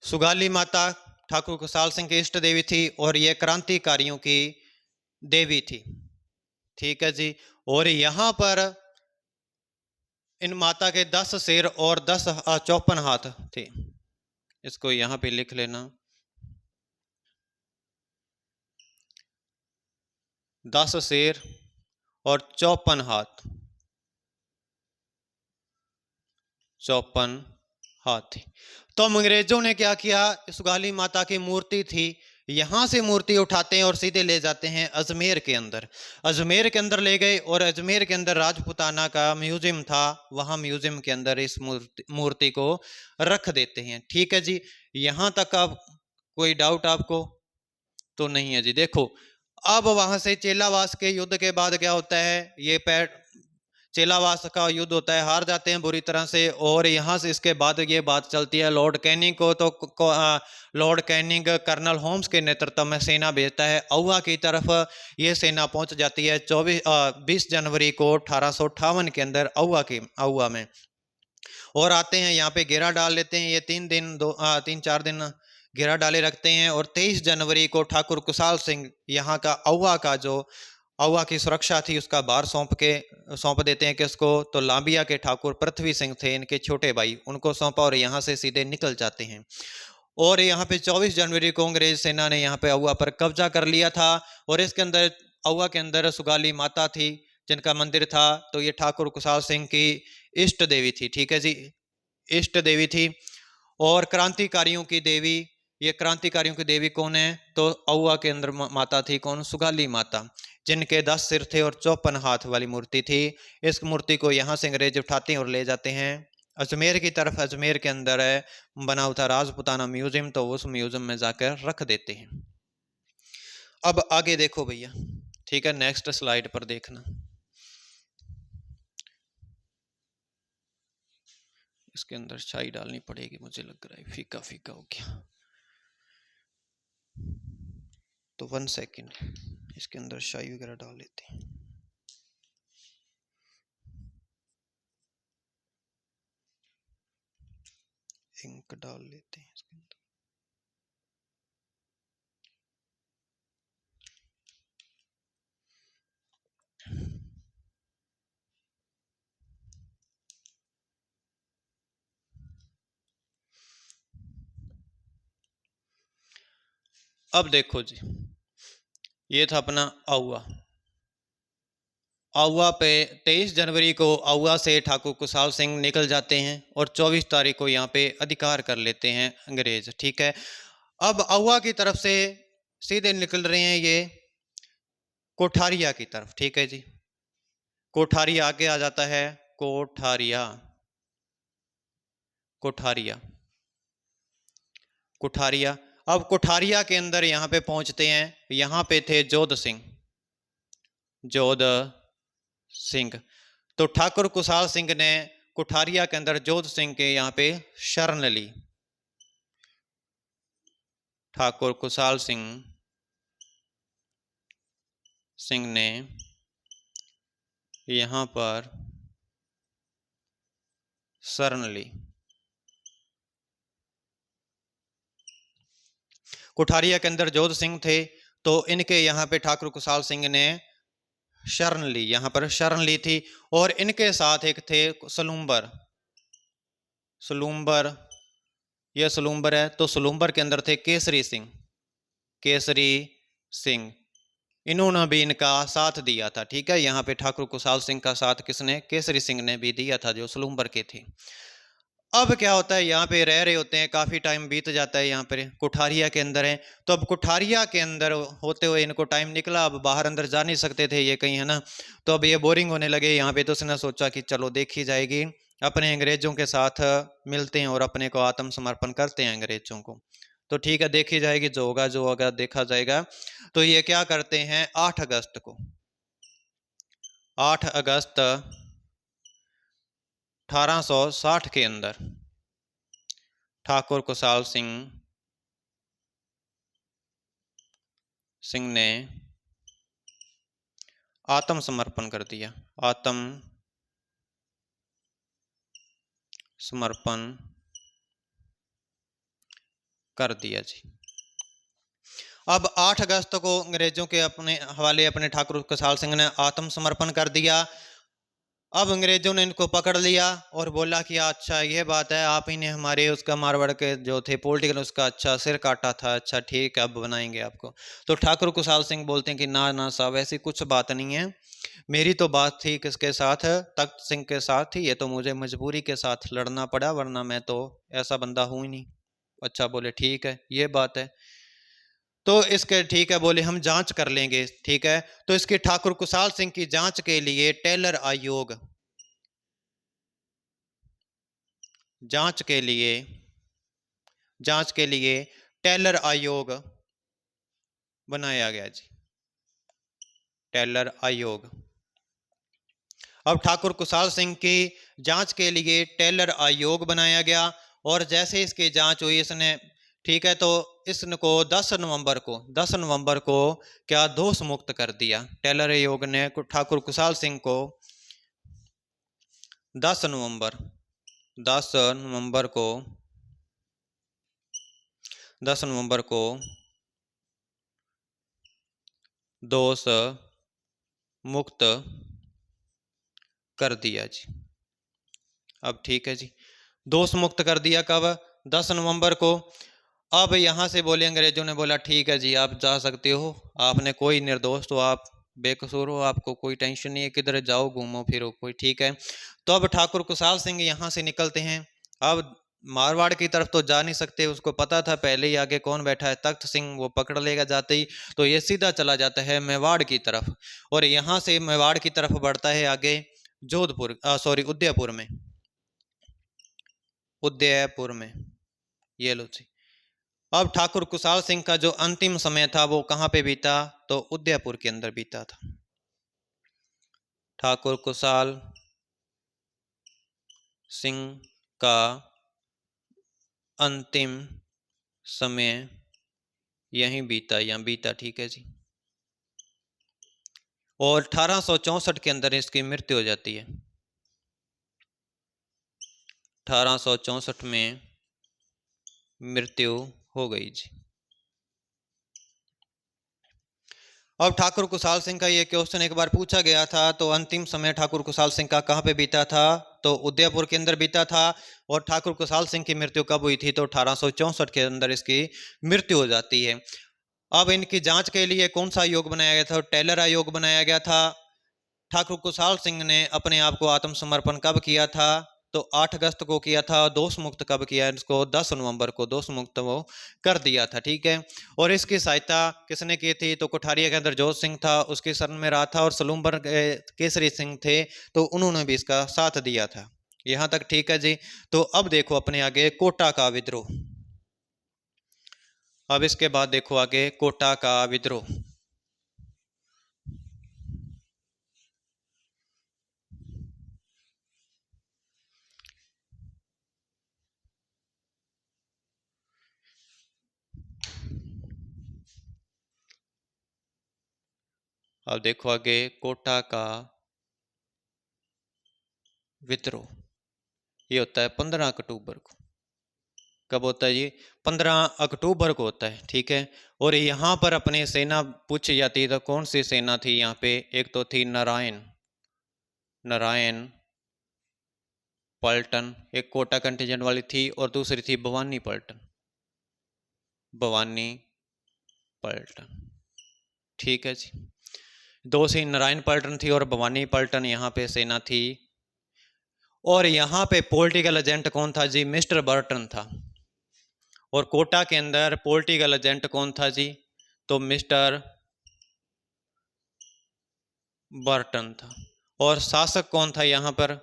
सुगाली माता ठाकुर कुशाल सिंह की इष्ट देवी थी और यह क्रांतिकारियों की देवी थी। ठीक है जी। और यहां पर इन माता के 10 सिर और 10 54 हाथ थे। इसको यहां पे लिख लेना। 10 सिर और 54 हाथ, 54 हाथ थी। तो अंग्रेजों ने क्या किया? सुगाली माता की मूर्ति थी, यहां से मूर्ति उठाते हैं और सीधे ले जाते हैं अजमेर के अंदर। अजमेर के अंदर ले गए और अजमेर के अंदर राजपुताना का म्यूजियम था, वहां म्यूजियम के अंदर इस मूर्ति को रख देते हैं। ठीक है जी। यहां तक अब कोई डाउट आपको तो नहीं है जी। देखो अब वहां से चेलावास के युद्ध के बाद क्या होता है? ये चेलावास का युद्ध होता है, हार जाते हैं बुरी तरह से। और यहाँ से इसके बाद ये बात चलती है लॉर्ड कैनिंग को, तो लॉर्ड कैनिंग कर्नल होम्स के नेतृत्व में सेना भेजता है औवा की तरफ। ये सेना पहुंच जाती है 20 जनवरी को 1858 के अंदर औवा में, और आते हैं यहाँ पे घेरा डाल लेते हैं। ये 3 दिन घेरा डाले रखते हैं और 23 जनवरी को ठाकुर कुशाल सिंह यहाँ का औवा की सुरक्षा थी उसका भार सौंप देते हैं। किसको? तो लांबिया के ठाकुर पृथ्वी सिंह थे, इनके छोटे भाई, उनको सौंपा और यहाँ से सीधे निकल जाते हैं। और यहाँ पे 24 जनवरी को अंग्रेज सेना ने यहाँ पे औवा पर कब्जा कर लिया था। और इसके अंदर औवा के अंदर सुगाली माता थी जिनका मंदिर था, तो ये ठाकुर कुशाल सिंह की इष्ट देवी थी। ठीक है जी, इष्ट देवी थी। और क्रांतिकारियों की देवी, ये क्रांतिकारियों की देवी कौन है? तो औवा के अंदर माता थी कौन? सुगाली माता, जिनके 10 सिर थे और 54 हाथ वाली मूर्ति थी। इस मूर्ति को यहाँ से अंग्रेज उठाते हैं और ले जाते हैं अजमेर की तरफ। अजमेर के अंदर है बना हुआ था राजपुताना म्यूजियम, तो उस म्यूजियम में जाकर रख देते हैं। अब आगे देखो भैया, ठीक है, नेक्स्ट स्लाइड पर देखना। इसके अंदर चाय डालनी पड़ेगी, मुझे लग रहा है फीका फीका हो गया, तो 1 सेकेंड इसके अंदर चाय वगैरह डाल लेते हैं। इंक डाल लेते हैं इसके अंदर। अब देखो जी, ये था अपना औवा। औवा पे 23 जनवरी को औवा से ठाकुर कुशाल सिंह निकल जाते हैं और 24 तारीख को यहाँ पे अधिकार कर लेते हैं अंग्रेज। ठीक है। अब औवा की तरफ से सीधे निकल रहे हैं ये कोठारिया की तरफ। ठीक है जी, कोठारिया आगे आ जाता है, कोठारिया, कोठारिया, कोठारिया। अब कोठारिया के अंदर यहाँ पे पहुंचते हैं, यहाँ पे थे जोध सिंह, जोध सिंह। तो ठाकुर कुशाल सिंह ने कोठारिया के अंदर जोध सिंह के यहाँ पे शरण ली। ठाकुर कुशाल सिंह ने यहाँ पर शरण ली। कोठारिया के अंदर जोध सिंह थे, तो इनके यहाँ पे ठाकुर कुशाल सिंह ने शरण ली, यहाँ पर शरण ली थी। और इनके साथ एक थे सलूम्बर, सलूम्बर, यह सलूम्बर है। तो सलूम्बर के अंदर थे केसरी सिंह, केसरी सिंह, इन्होंने भी इनका साथ दिया था। ठीक है, यहाँ पे ठाकुर कुशाल सिंह का साथ किसने? केसरी सिंह ने भी दिया था, जो सलूम्बर के थे। अब क्या होता है, यहाँ पे रह रहे होते हैं, काफ़ी टाइम बीत जाता है, यहाँ पर कुठारिया के अंदर है। तो अब कुठारिया के अंदर होते हुए इनको टाइम निकला, अब बाहर अंदर जा नहीं सकते थे ये कहीं, है ना। तो अब ये बोरिंग होने लगे यहाँ पे, तो उसने सोचा कि चलो देखी जाएगी, अपने अंग्रेजों के साथ मिलते हैं और अपने को आत्मसमर्पण करते हैं अंग्रेजों को। तो ठीक है, देखी जाएगी, जो होगा देखा जाएगा। तो ये क्या करते हैं, 8 अगस्त को, 8 अगस्त 1860 के अंदर ठाकुर कुशाल सिंह ने आत्मसमर्पण कर दिया, आत्मसमर्पण कर दिया जी। अब 8 अगस्त को अंग्रेजों के अपने हवाले अपने ठाकुर कुशाल सिंह ने आत्मसमर्पण कर दिया। अब अंग्रेजों ने इनको पकड़ लिया और बोला कि अच्छा ये बात है, आप ही ने हमारे उसका मारवाड़ के जो थे पॉलिटिकल उसका अच्छा सिर काटा था, अच्छा ठीक है अब बनाएंगे आपको। तो ठाकुर कुशाल सिंह बोलते हैं कि ना ना साहब, ऐसी कुछ बात नहीं है, मेरी तो बात थी किसके साथ, तख्त सिंह के साथ थी, ये तो मुझे मजबूरी के साथ लड़ना पड़ा, वरना मैं तो ऐसा बंदा हूं ही नहीं। अच्छा, बोले ठीक है ये बात है, तो इसके ठीक है, बोले हम जांच कर लेंगे, ठीक है। तो इसके ठाकुर कुशाल सिंह की जांच के लिए टेलर आयोग, जांच के लिए टेलर आयोग बनाया गया जी, टेलर आयोग। अब ठाकुर कुशाल सिंह की जांच के लिए टेलर आयोग बनाया गया, और जैसे इसकी जांच हुई इसने, ठीक है, तो इसको 10 नवंबर को क्या दोष मुक्त कर दिया। टेलर आयोग ने ठाकुर कुशाल सिंह को 10 नवंबर 10 नवंबर को 10 नवंबर को दोष मुक्त कर दिया जी। अब ठीक है जी, दोष मुक्त कर दिया कब, 10 नवंबर को। अब यहाँ से बोले, अंग्रेजों ने बोला ठीक है जी आप जा सकते हो, आपने कोई निर्दोष, तो आप बेकसूर हो, आपको कोई टेंशन नहीं है, किधर जाओ घूमो फिरो कोई, ठीक है। तो अब ठाकुर कुशाल सिंह यहाँ से निकलते हैं। अब मारवाड़ की तरफ तो जा नहीं सकते, उसको पता था पहले ही आगे कौन बैठा है, तख्त सिंह, वो पकड़ लेगा जाते ही। तो ये सीधा चला जाता है मेवाड़ की तरफ, और यहाँ से मेवाड़ की तरफ बढ़ता है आगे जोधपुर, सॉरी उदयपुर में। ये लो जी। अब ठाकुर कुशाल सिंह का जो अंतिम समय था वो कहाँ पे बीता, तो उदयपुर के अंदर बीता था। ठाकुर कुशाल सिंह का अंतिम समय यहीं बीता, यहाँ बीता, ठीक है जी। और 1864 के अंदर इसकी मृत्यु हो जाती है, 1864 में मृत्यु हो गई जी। अब ठाकुर कुशाल सिंह का ये क्वेश्चन एक बार पूछा गया था, तो अंतिम समय ठाकुर कुशाल सिंह का कहाँ पे बीता था, तो उदयपुर के अंदर बीता था। और ठाकुर कुशाल सिंह की मृत्यु कब हुई थी, तो 1864 के अंदर इसकी मृत्यु हो जाती है। अब इनकी जांच के लिए कौन सा आयोग बनाया गया था, टेलर आयोग बनाया गया था। ठाकुर कुशाल सिंह ने अपने आप को आत्मसमर्पण कब किया था, तो 8 अगस्त को किया था। दोष मुक्त कब किया, इसको 10 नवंबर को दोष मुक्त वो कर दिया था, ठीक है। और इसकी सहायता किसने की थी, तो कुठारिया के अंदर जोत सिंह था, उसके शरण में रहा था, और सलूम्बर केसरी सिंह थे, तो उन्होंने भी इसका साथ दिया था। यहां तक ठीक है जी। तो अब देखो अपने आगे कोटा का विद्रोह। अब इसके बाद देखो आगे कोटा का विद्रोह। अब देखो आगे कोटा का विद्रोह, ये होता है 15 अक्टूबर को। कब होता है ये, 15 अक्टूबर को होता है, ठीक है। और यहाँ पर अपनी सेना पूछी जाती है, तो कौन सी सेना थी यहाँ पे, एक तो थी नारायण पलटन, एक कोटा कंटिजेंट वाली थी, और दूसरी थी भवानी पलटन, ठीक है जी। दो सी नारायण पलटन थी और भवानी पलटन यहाँ पे सेना थी। और यहाँ पे पॉलिटिकल एजेंट कौन था जी? मिस्टर बर्टन था। और कोटा के अंदर पॉलिटिकल एजेंट कौन था जी? तो मिस्टर बर्टन था। और शासक कौन था यहाँ पर?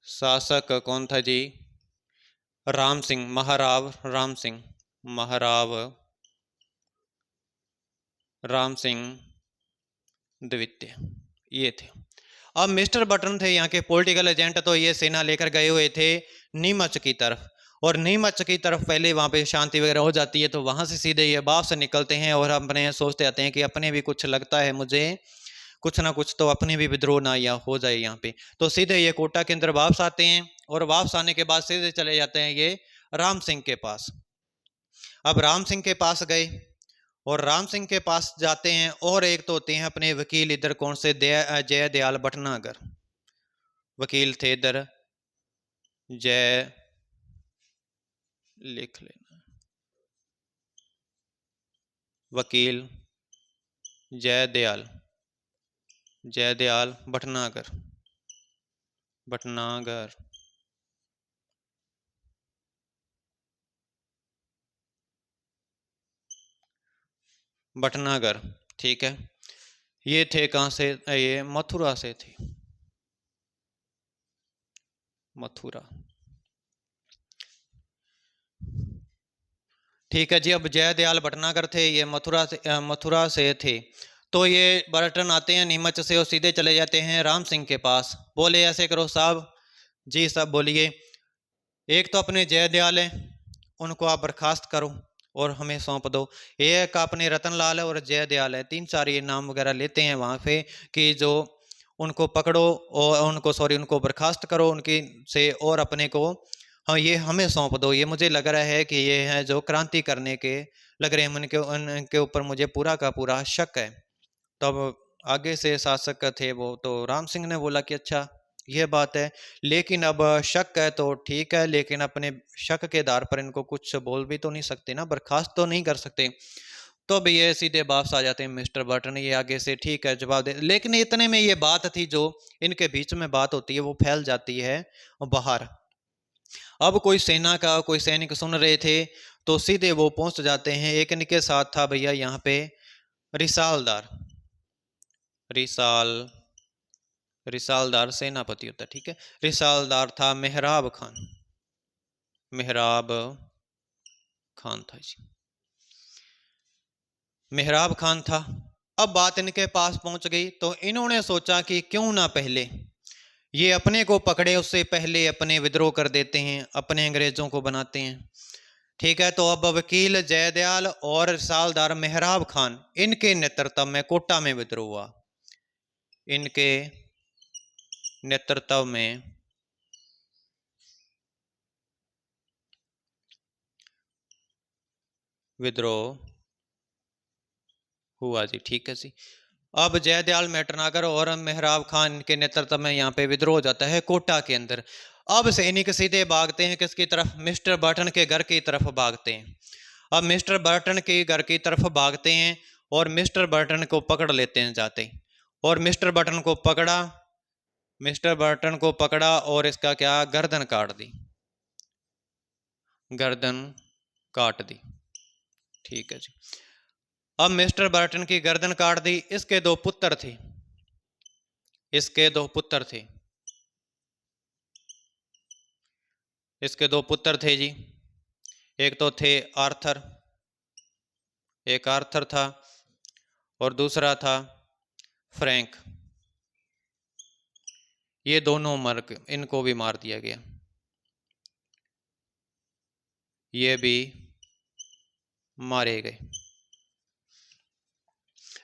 शासक कौन था जी? राम सिंह, महाराव राम सिंह, महाराव राम सिंह द्वितीय, ये थे। अब मिस्टर बटन थे यहाँ के पॉलिटिकल एजेंट, तो ये सेना लेकर गए हुए थे नीमच की तरफ। और नीमच की तरफ पहले वहाँ पे शांति वगैरह हो जाती है, तो वहाँ से सीधे ये बाप से निकलते हैं और अपने सोचते आते हैं कि अपने भी कुछ लगता है मुझे कुछ ना कुछ तो अपने भी विद्रोह ना या हो जाए यहाँ पे। तो सीधे ये कोटा के अंदर वापस आते हैं और वापस आने के बाद सीधे चले जाते हैं ये राम सिंह के पास। अब राम सिंह के पास गए और राम सिंह के पास जाते हैं और एक तो होते हैं अपने वकील इधर कौन से जय दयाल भटनागर, वकील थे इधर जय, लिख लेना, वकील जय दयाल भटनागर, भटनागर। भटनागर, ठीक है। ये थे कहां से? ये मथुरा से थे, मथुरा, ठीक है जी। अब जय दयाल भटनागर थे, ये मथुरा से थे। तो ये बर्टन आते हैं नीमच से और सीधे चले जाते हैं राम सिंह के पास। बोले ऐसे करो साहब। जी साहब बोलिए। एक तो अपने जय दयाल है, उनको आप बर्खास्त करो और हमें सौंप दो। एक अपने रतनलाल है और जय दयाल है, 3-4 ये नाम वगैरह लेते हैं वहाँ पे कि जो उनको पकड़ो और उनको बर्खास्त करो उनकी से, और अपने को हाँ ये हमें सौंप दो। ये मुझे लग रहा है कि ये है जो क्रांति करने के लग रहे हैं, उनके ऊपर मुझे पूरा का पूरा शक है। तब आगे से शासक थे वो, तो राम सिंह ने बोला कि अच्छा ये बात है, लेकिन अब शक है तो ठीक है, लेकिन अपने शक के आधार पर इनको कुछ बोल भी तो नहीं सकते ना, बर्खास्त तो नहीं कर सकते। तो अब ये सीधे वापस आ जाते हैं मिस्टर बर्टन, ये आगे से ठीक है जवाब दे। लेकिन इतने में ये बात थी जो इनके बीच में बात होती है वो फैल जाती है बाहर। अब कोई सेना का कोई सैनिक सुन रहे थे तो सीधे वो पहुंच जाते हैं। एक इनके साथ था भैया यहाँ पे रिसालदार, रिसाल रिसालदार सेनापति होता है, ठीक है। रिसालदार था मेहराब खान, मेहराब खान था जी, मेहराब खान था। अब बात इनके पास पहुंच गई तो इन्होंने सोचा कि क्यों ना पहले ये अपने को पकड़े, उससे पहले अपने विद्रोह कर देते हैं, अपने अंग्रेजों को बनाते हैं, ठीक है। तो अब वकील जयदयाल और रिसालदार मेहराब खान, इनके नेतृत्व में कोटा में विद्रोह हुआ, इनके नेतृत्व में विद्रोह हुआ जी, ठीक है जी। अब जयदयाल भटनागर और मेहराब खान के नेतृत्व में यहाँ पे विद्रोह हो जाता है कोटा के अंदर। अब सैनिक सीधे भागते हैं किसकी तरफ? मिस्टर बर्टन के घर की तरफ भागते हैं। अब मिस्टर बर्टन के घर की तरफ भागते हैं और मिस्टर बर्टन को पकड़ लेते हैं जाते, और मिस्टर बर्टन को पकड़ा, मिस्टर बर्टन को पकड़ा और इसका क्या, गर्दन काट दी, गर्दन काट दी, ठीक है जी। अब मिस्टर बर्टन की गर्दन काट दी। इसके 2 पुत्र थे, इसके 2 पुत्र थे, इसके 2 पुत्र थे जी। एक तो थे आर्थर, एक आर्थर था और दूसरा था फ्रैंक। ये दोनों मर गए, इनको भी मार दिया गया, ये भी मारे गए,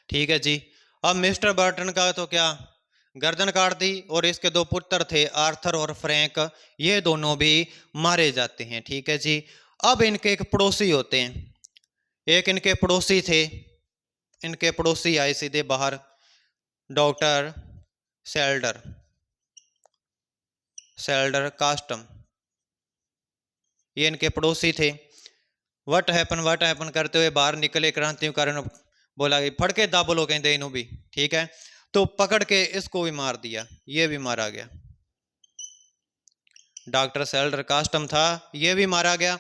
ठीक है जी। अब मिस्टर बर्टन का तो क्या, गर्दन काट दी, और इसके 2 पुत्र थे आर्थर और फ्रैंक, ये दोनों भी मारे जाते हैं, ठीक है जी। अब इनके एक पड़ोसी होते हैं, एक इनके पड़ोसी थे, इनके पड़ोसी आए सीधे बाहर, डॉक्टर सेल्डर, सेल्डर कास्टम, ये इनके पड़ोसी थे। वट हैपन करते हुए बाहर निकले क्रांतिकारी, बोला कि फड़के दाबलो कहते इन्हों भी, ठीक है। तो पकड़ के इसको भी मार दिया, ये भी मारा गया। डॉक्टर सेल्डर कास्टम था, ये भी मारा गया।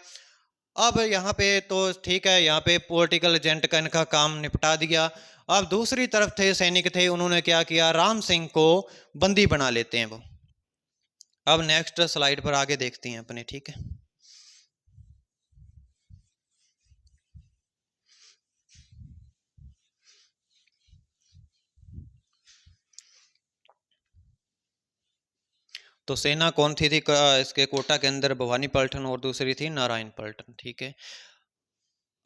अब यहाँ पे तो ठीक है, यहाँ पे पॉलिटिकल एजेंट का इनका काम निपटा दिया। अब दूसरी तरफ थे सैनिक थे, उन्होंने क्या किया, राम सिंह को बंदी बना लेते हैं वो। अब नेक्स्ट स्लाइड पर आगे देखते हैं अपने, ठीक है। तो सेना कौन थी इसके कोटा के अंदर, भवानी पलटन और दूसरी थी नारायण पलटन, ठीक है।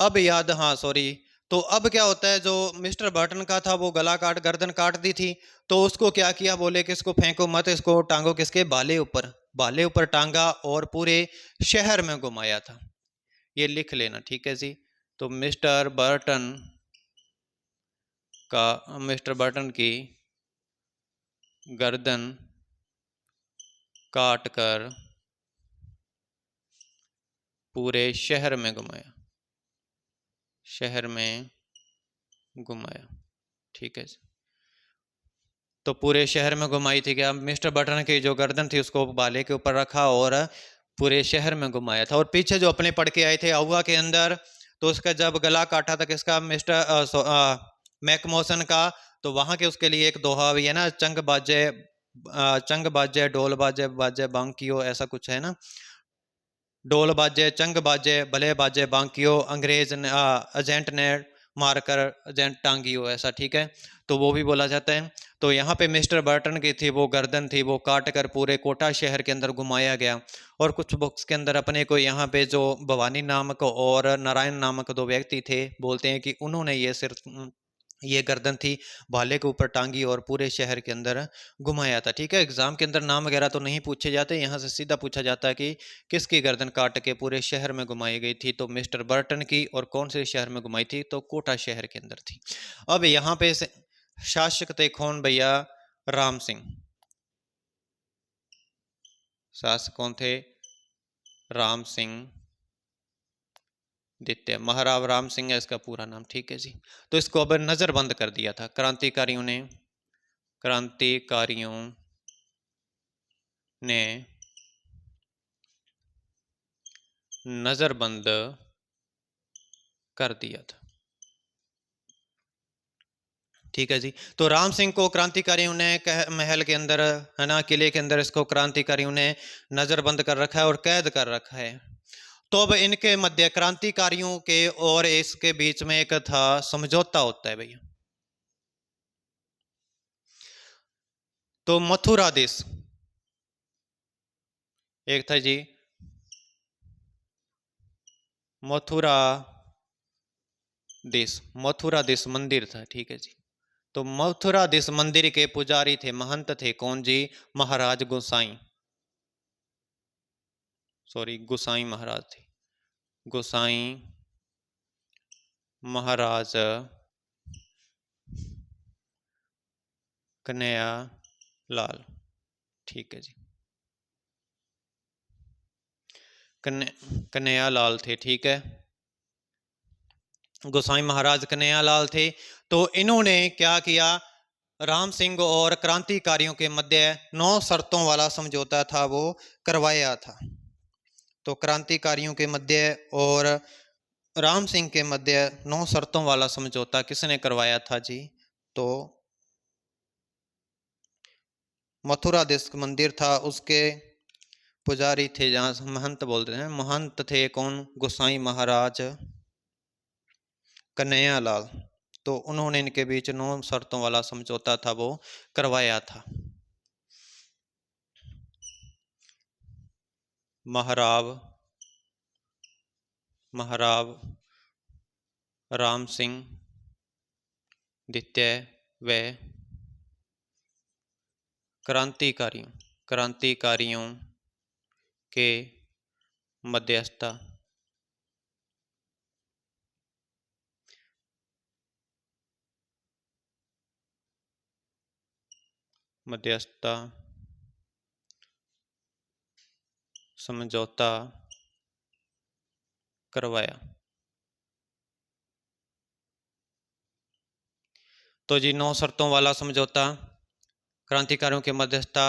अब याद, हाँ सॉरी, तो अब क्या होता है, जो मिस्टर बर्टन का था वो गला काट गर्दन काट दी थी, तो उसको क्या किया, बोले कि इसको फेंको मत, इसको टांगो किसके, भाले ऊपर टांगा और पूरे शहर में घुमाया था। ये लिख लेना, ठीक है जी। तो मिस्टर बर्टन की गर्दन काट कर पूरे शहर में घुमाया, ठीक है। तो पूरे शहर में घुमाई थी क्या, मिस्टर बटन की जो गर्दन थी उसको भाले के ऊपर रखा और पूरे शहर में घुमाया था। और पीछे जो अपने पढ़ के आए थे अहुआ के अंदर, तो उसका जब गला काटा था किसका, मिस्टर मैकमोसन का, तो वहां के उसके लिए एक दोहा भी है ना, चंग बाजे ढोल बाजे बाजे बांकियो, ऐसा कुछ है ना, ढोल बाजे चंग बाजे भले बाजे बांकियो, अंग्रेज एजेंट ने मारकर एजेंट टांगियो, ऐसा, ठीक है। तो वो भी बोला जाता है। तो यहाँ पे मिस्टर बर्टन की थी वो गर्दन थी, वो काट कर पूरे कोटा शहर के अंदर घुमाया गया। और कुछ बुक्स के अंदर अपने को यहाँ पे जो भवानी नामक और नारायण नामक दो व्यक्ति थे, बोलते हैं कि उन्होंने ये गर्दन थी भाले के ऊपर टांगी और पूरे शहर के अंदर घुमाया था, ठीक है। एग्जाम के अंदर नाम वगैरह तो नहीं पूछे जाते, यहाँ से सीधा पूछा जाता है कि किसकी गर्दन काट के पूरे शहर में घुमाई गई थी, तो मिस्टर बर्टन की। और कौन से शहर में घुमाई थी, तो कोटा शहर के अंदर थी। अब यहाँ पे शासक थे कौन भैया, राम सिंह। शासक कौन थे, राम सिंह द्वितीय, महाराव राम सिंह है इसका पूरा नाम, ठीक है जी। तो इसको अब नजरबंद कर दिया था क्रांतिकारियों ने नजरबंद कर दिया था, ठीक है जी। तो राम सिंह को क्रांतिकारियों ने महल के अंदर, है ना, किले के अंदर इसको क्रांतिकारियों ने नजरबंद कर रखा है और कैद कर रखा है। तो अब इनके मध्य क्रांतिकारियों के और इसके बीच में एक था समझौता होता है भैया। तो मथुरा देश एक था जी, मथुरा देश मंदिर था, ठीक है जी। तो मथुरा देश मंदिर के पुजारी थे, महंत थे कौन जी, महाराज गोसाई, सॉरी गोसाई महाराज थे, गोसाई महाराज कन्हैया लाल, ठीक है जी, कन्हैया लाल थे, ठीक है। गोसाई महाराज कन्हैया लाल थे। तो इन्होंने क्या किया, राम सिंह और क्रांतिकारियों के मध्य 9 शर्तों वाला समझौता था वो करवाया था। तो क्रांतिकारियों के मध्य और राम सिंह के मध्य 9 शर्तों वाला समझौता किसने करवाया था जी, तो मथुरा देश मंदिर था, उसके पुजारी थे, जहां महंत बोलते हैं, महंत थे कौन, गोसाई महाराज कन्हैया लाल। तो उन्होंने इनके बीच 9 शर्तों वाला समझौता था वो करवाया था। महाराव राम सिंह द्वितीय व क्रांतिकारियों के मध्यस्थता समझौता करवाया। तो जी 9 शर्तों वाला समझौता, क्रांतिकारियों के मध्यस्थता,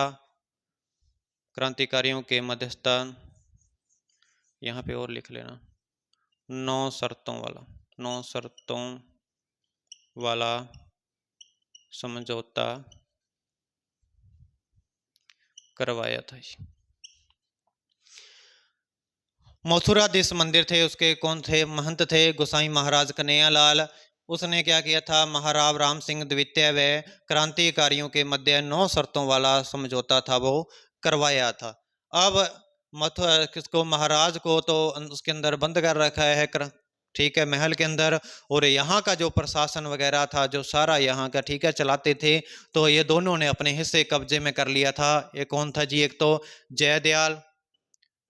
क्रांतिकारियों के मध्यस्थता, यहाँ पे और लिख लेना 9 शर्तों वाला, 9 शर्तों वाला समझौता करवाया था। मथुराधीश मंदिर थे, उसके कौन थे महंत थे, गोसाई महाराज कन्हैयालाल। उसने क्या किया था, महाराव राम सिंह द्वितीय व क्रांतिकारियों के मध्य 9 शर्तों वाला समझौता था वो करवाया था। अब मथुरा किसको, महाराज को तो उसके अंदर बंद कर रखा है, ठीक है, महल के अंदर, और यहाँ का जो प्रशासन वगैरह था, जो सारा यहाँ का ठीक है चलाते थे, तो ये दोनों ने अपने हिस्से कब्जे में कर लिया था। ये कौन था जी, एक तो जयदयाल,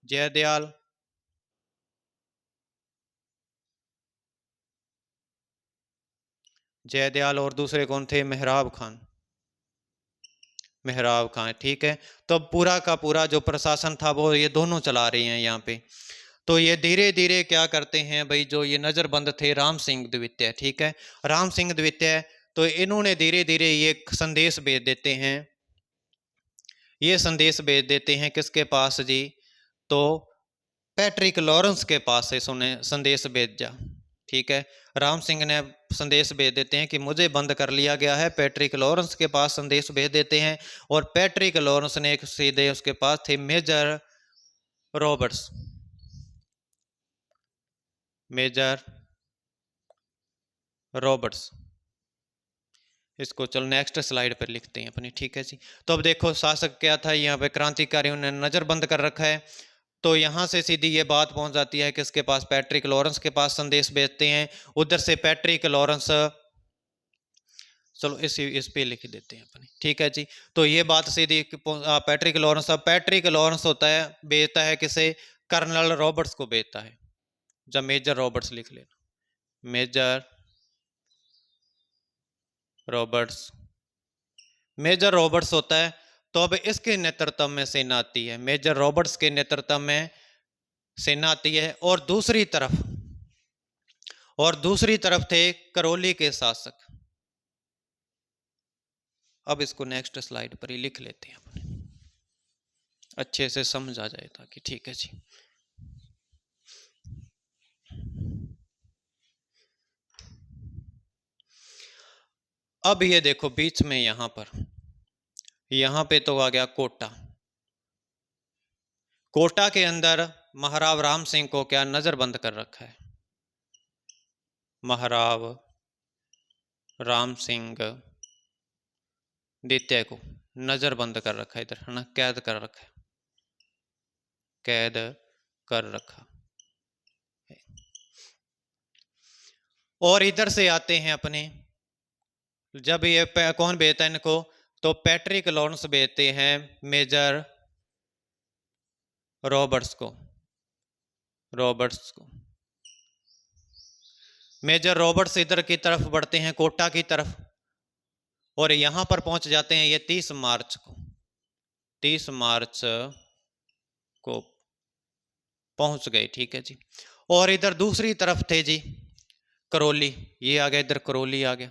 जयदयाल जयदयाल, और दूसरे कौन थे, मेहराब खान, मेहराब खान, ठीक है। तो पूरा का पूरा जो प्रशासन था वो ये दोनों चला रहे हैं यहाँ पे। तो ये धीरे धीरे क्या करते हैं भाई, जो ये नजरबंद थे राम सिंह द्वितीय, ठीक है, राम सिंह द्वितीय, तो इन्होंने धीरे धीरे ये संदेश भेज देते हैं, ये संदेश भेज देते हैं किसके पास जी, तो पैट्रिक लॉरेंस के पास से सुने संदेश भेजा, ठीक है। राम सिंह ने संदेश भेज देते हैं कि मुझे बंद कर लिया गया है, पैट्रिक लॉरेंस के पास संदेश भेज देते हैं, और पैट्रिक लॉरेंस ने एक सीधे उसके पास थे मेजर रॉबर्ट्स, मेजर रॉबर्ट्स, इसको चलो नेक्स्ट स्लाइड पर लिखते हैं अपनी, ठीक है जी। तो अब देखो शासक क्या था, यहाँ पे क्रांतिकारियों ने नजरबंद कर रखा है, तो यहाँ से सीधी ये बात पहुंच जाती है किसके पास, पैट्रिक लॉरेंस के पास संदेश भेजते हैं। उधर से पैट्रिक लॉरेंस, चलो इस पे लिख देते हैं अपने, ठीक है जी। तो ये बात सीधी पैट्रिक लॉरेंस, अब पैट्रिक लॉरेंस होता है भेजता है किसे, कर्नल रॉबर्ट्स को भेजता है, जब मेजर रॉबर्ट्स लिख लेना, मेजर रॉबर्ट्स, मेजर रॉबर्ट्स होता है। तो अब इसके नेतृत्व में सेना आती है, मेजर रॉबर्ट्स के नेतृत्व में सेना आती है, और दूसरी तरफ थे करौली के शासक। अब इसको नेक्स्ट स्लाइड पर ही लिख लेते हैं अपने, अच्छे से समझ आ जाए ताकि, ठीक है जी। अब ये देखो बीच में यहाँ पे तो आ गया कोटा, कोटा के अंदर महाराव राम सिंह को क्या नजरबंद कर रखा है, महाराव राम सिंह द्वितीय को नजरबंद कर रखा है, इधर है ना, कैद कर रखा है, कैद कर रखा। और इधर से आते हैं अपने, जब ये कौन भेजता है इनको, तो पैट्रिक लॉरेंस भेजते हैं मेजर रॉबर्ट्स को, मेजर रॉबर्ट्स इधर की तरफ बढ़ते हैं, कोटा की तरफ, और यहां पर पहुंच जाते हैं ये 30 मार्च को पहुंच गए, ठीक है जी। और इधर दूसरी तरफ थे जी करौली, ये आ गया, इधर करौली आ गया।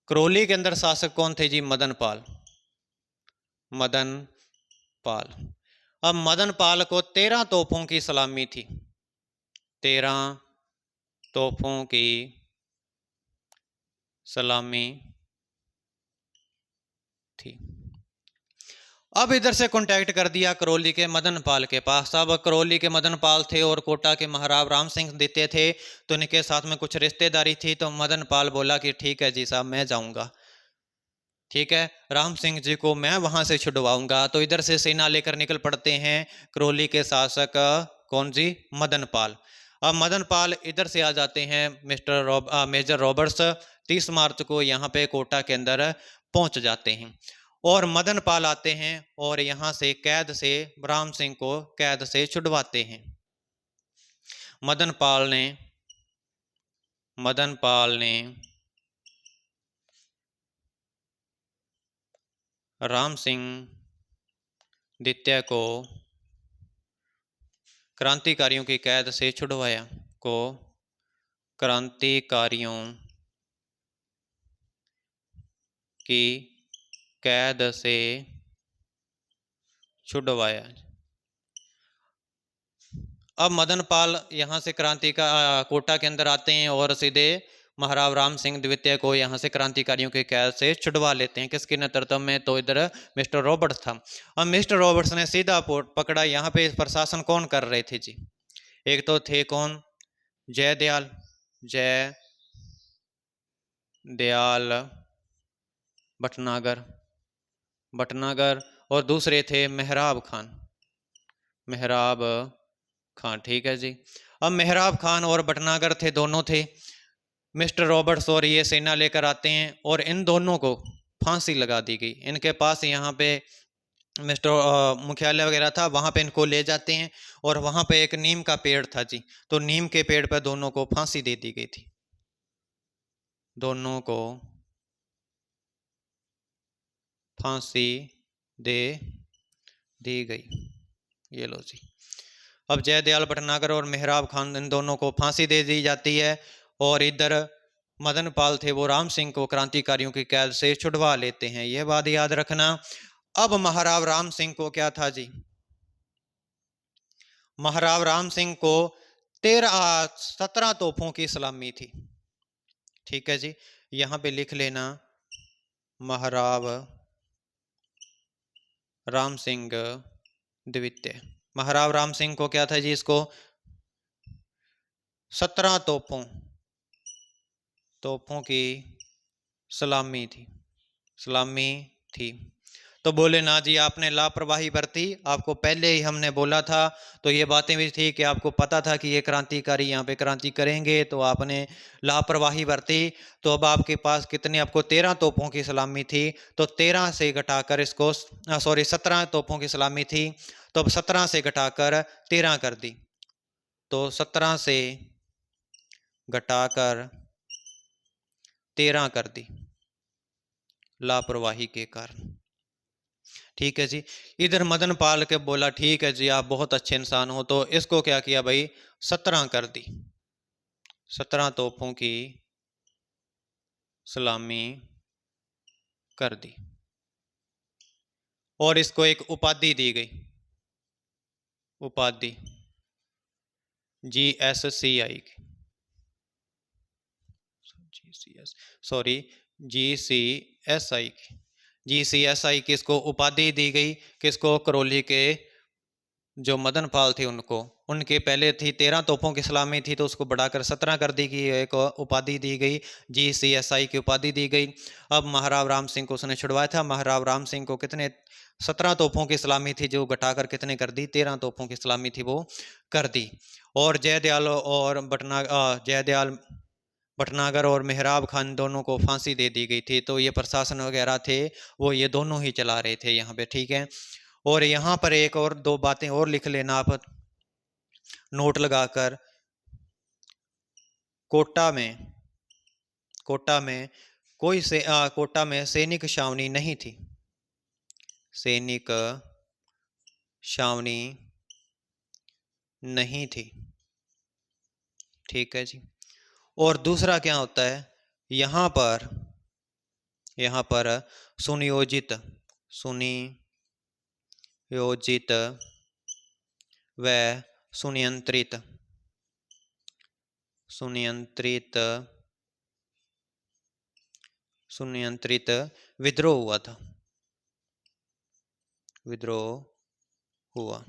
करौली के अंदर शासक कौन थे जी, मदन पाल, अब मदन पाल को 13 तोपों की सलामी थी, 13 तोपों की सलामी थी। अब इधर से कांटेक्ट कर दिया करौली के मदन पाल के पास। अब करौली के मदन पाल थे और कोटा के महाराव राम सिंह देते थे, तो इनके साथ में कुछ रिश्तेदारी थी। तो मदन पाल बोला कि ठीक है जी साहब, मैं जाऊंगा, ठीक है, राम सिंह जी को मैं वहां से छुड़वाऊंगा। तो इधर से सेना लेकर निकल पड़ते हैं करौली के शासक कौन जी, मदन पाल। अब मदन पाल इधर से आ जाते हैं मेजर रॉबर्ट्स 30 मार्च को यहाँ पे कोटा के अंदर पहुंच जाते हैं, और मदन पाल आते हैं और यहाँ से कैद से राम सिंह को कैद से छुड़वाते हैं। मदन पाल ने राम सिंह द्वितीय को क्रांतिकारियों की कैद से छुड़वाया, क्रांतिकारियों की कैद से छुड़वाया। अब मदन पाल यहाँ से क्रांति का कोटा के अंदर आते हैं और सीधे महाराव राम सिंह द्वितीय को यहाँ से क्रांतिकारियों के कैद से छुड़वा लेते हैं। किसके नेतृत्व में? तो इधर मिस्टर रॉबर्ट्स था। अब मिस्टर रॉबर्ट्स ने सीधा पकड़ा। यहाँ पे प्रशासन कौन कर रहे थे जी? एक तो थे कौन? जयदयाल भटनागर और दूसरे थे मेहराब खान। ठीक है जी। अब मेहराब खान और भटनागर थे, दोनों थे। मिस्टर रॉबर्ट्स और ये सेना लेकर आते हैं और इन दोनों को फांसी लगा दी गई। इनके पास यहाँ पे मिस्टर मुख्यालय वगैरह था, वहां पे इनको ले जाते हैं और वहां पे एक नीम का पेड़ था जी, तो नीम के पेड़ पर दोनों को फांसी दे दी गई थी। दोनों को फांसी दे दी गई। ये लो जी। अब जयदयाल भटनागर और मेहराब खान, इन दोनों को फांसी दे दी जाती है और इधर मदन पाल थे, वो राम सिंह को क्रांतिकारियों की कैद से छुड़वा लेते हैं। यह बात याद रखना। अब महाराव राम सिंह को क्या था जी? महाराव राम सिंह को 17 तोपों की सलामी थी। ठीक है जी, यहां पे लिख लेना महाराव राम सिंह द्वितीय। महाराव राम सिंह को क्या था जी? इसको 17 तोपों की सलामी थी। तो बोले ना जी, आपने लापरवाही बरती। आपको पहले ही हमने बोला था, तो ये बातें भी थी कि आपको पता था कि ये क्रांतिकारी यहाँ पे क्रांति करेंगे, तो आपने लापरवाही बरती। तो अब आपके पास कितने? आपको 13 तोपों की सलामी थी, तो 13 से घटाकर इसको 17 तोपों की सलामी थी, तो अब 17 से घटाकर 13 कर दी। तो 17 से घटाकर 13 कर दी लापरवाही के कारण। ठीक है जी। इधर मदन पाल के बोला, ठीक है जी, आप बहुत अच्छे इंसान हो, तो इसको क्या किया भाई? 17 कर दी। 17 तोपों की सलामी कर दी और इसको एक उपाधि दी गई। उपाधि GSCI की, GCSI की, GCSI की इसको उपाधि दी गई। किसको? करौली के जो मदन पाल थे उनको। उनके पहले थी 13 तोपों की सलामी थी, तो उसको बढ़ाकर 17 कर दी गई, एक उपाधि दी गई, GCSI की उपाधि दी गई। अब महाराव राम सिंह को उसने छुड़वाया था। महाराव राम सिंह को कितने? 17 तोपों की सलामी थी, जो घटाकर कितने कर दी? 13 तोपों की सलामी थी, वो कर दी। और जयदयाल भटनागर और मेहराब खान दोनों को फांसी दे दी गई थी। तो ये प्रशासन वगैरह थे, वो ये दोनों ही चला रहे थे यहाँ पे। ठीक है। और यहाँ पर एक और 2 बातें और लिख लेना आप नोट लगाकर। कोटा में सैनिक छावनी नहीं थी। सैनिक छावनी नहीं थी। ठीक है जी। और दूसरा क्या होता है? यहाँ पर सुनियोजित व सुनियंत्रित विद्रोह हुआ।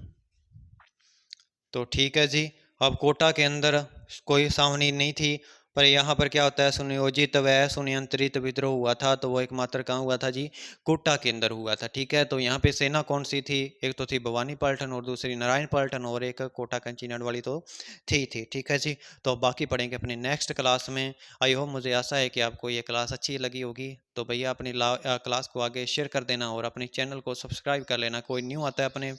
तो ठीक है जी। अब कोटा के अंदर कोई छावनी नहीं थी, पर यहाँ पर क्या होता है? सुनियोजित व सुनियंत्रित विद्रोह हुआ था। तो वो एकमात्र कहाँ हुआ था जी? कोटा के अंदर हुआ था। ठीक है। तो यहाँ पे सेना कौन सी थी? एक तो थी भवानी पलटन और दूसरी नारायण पलटन, और एक कोटा कंचीनाड वाली तो थी। ठीक है जी। तो बाकी पढ़ेंगे अपने नेक्स्ट क्लास में। आई होप, मुझे आशा है कि आपको ये क्लास अच्छी लगी होगी। तो भैया अपनी क्लास को आगे शेयर कर देना और अपने चैनल को सब्सक्राइब कर लेना। कोई न्यू आता है अपने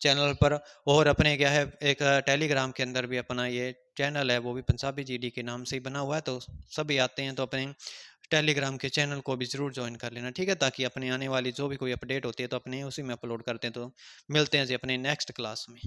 चैनल पर, और अपने क्या है, एक टेलीग्राम के अंदर भी अपना ये चैनल है, वो भी पंजाबी GD के नाम से ही बना हुआ है, तो सभी आते हैं। तो अपने टेलीग्राम के चैनल को भी ज़रूर ज्वाइन कर लेना। ठीक है, ताकि अपने आने वाली जो भी कोई अपडेट होती है तो अपने उसी में अपलोड करते हैं। तो मिलते हैं जी अपने नेक्स्ट क्लास में।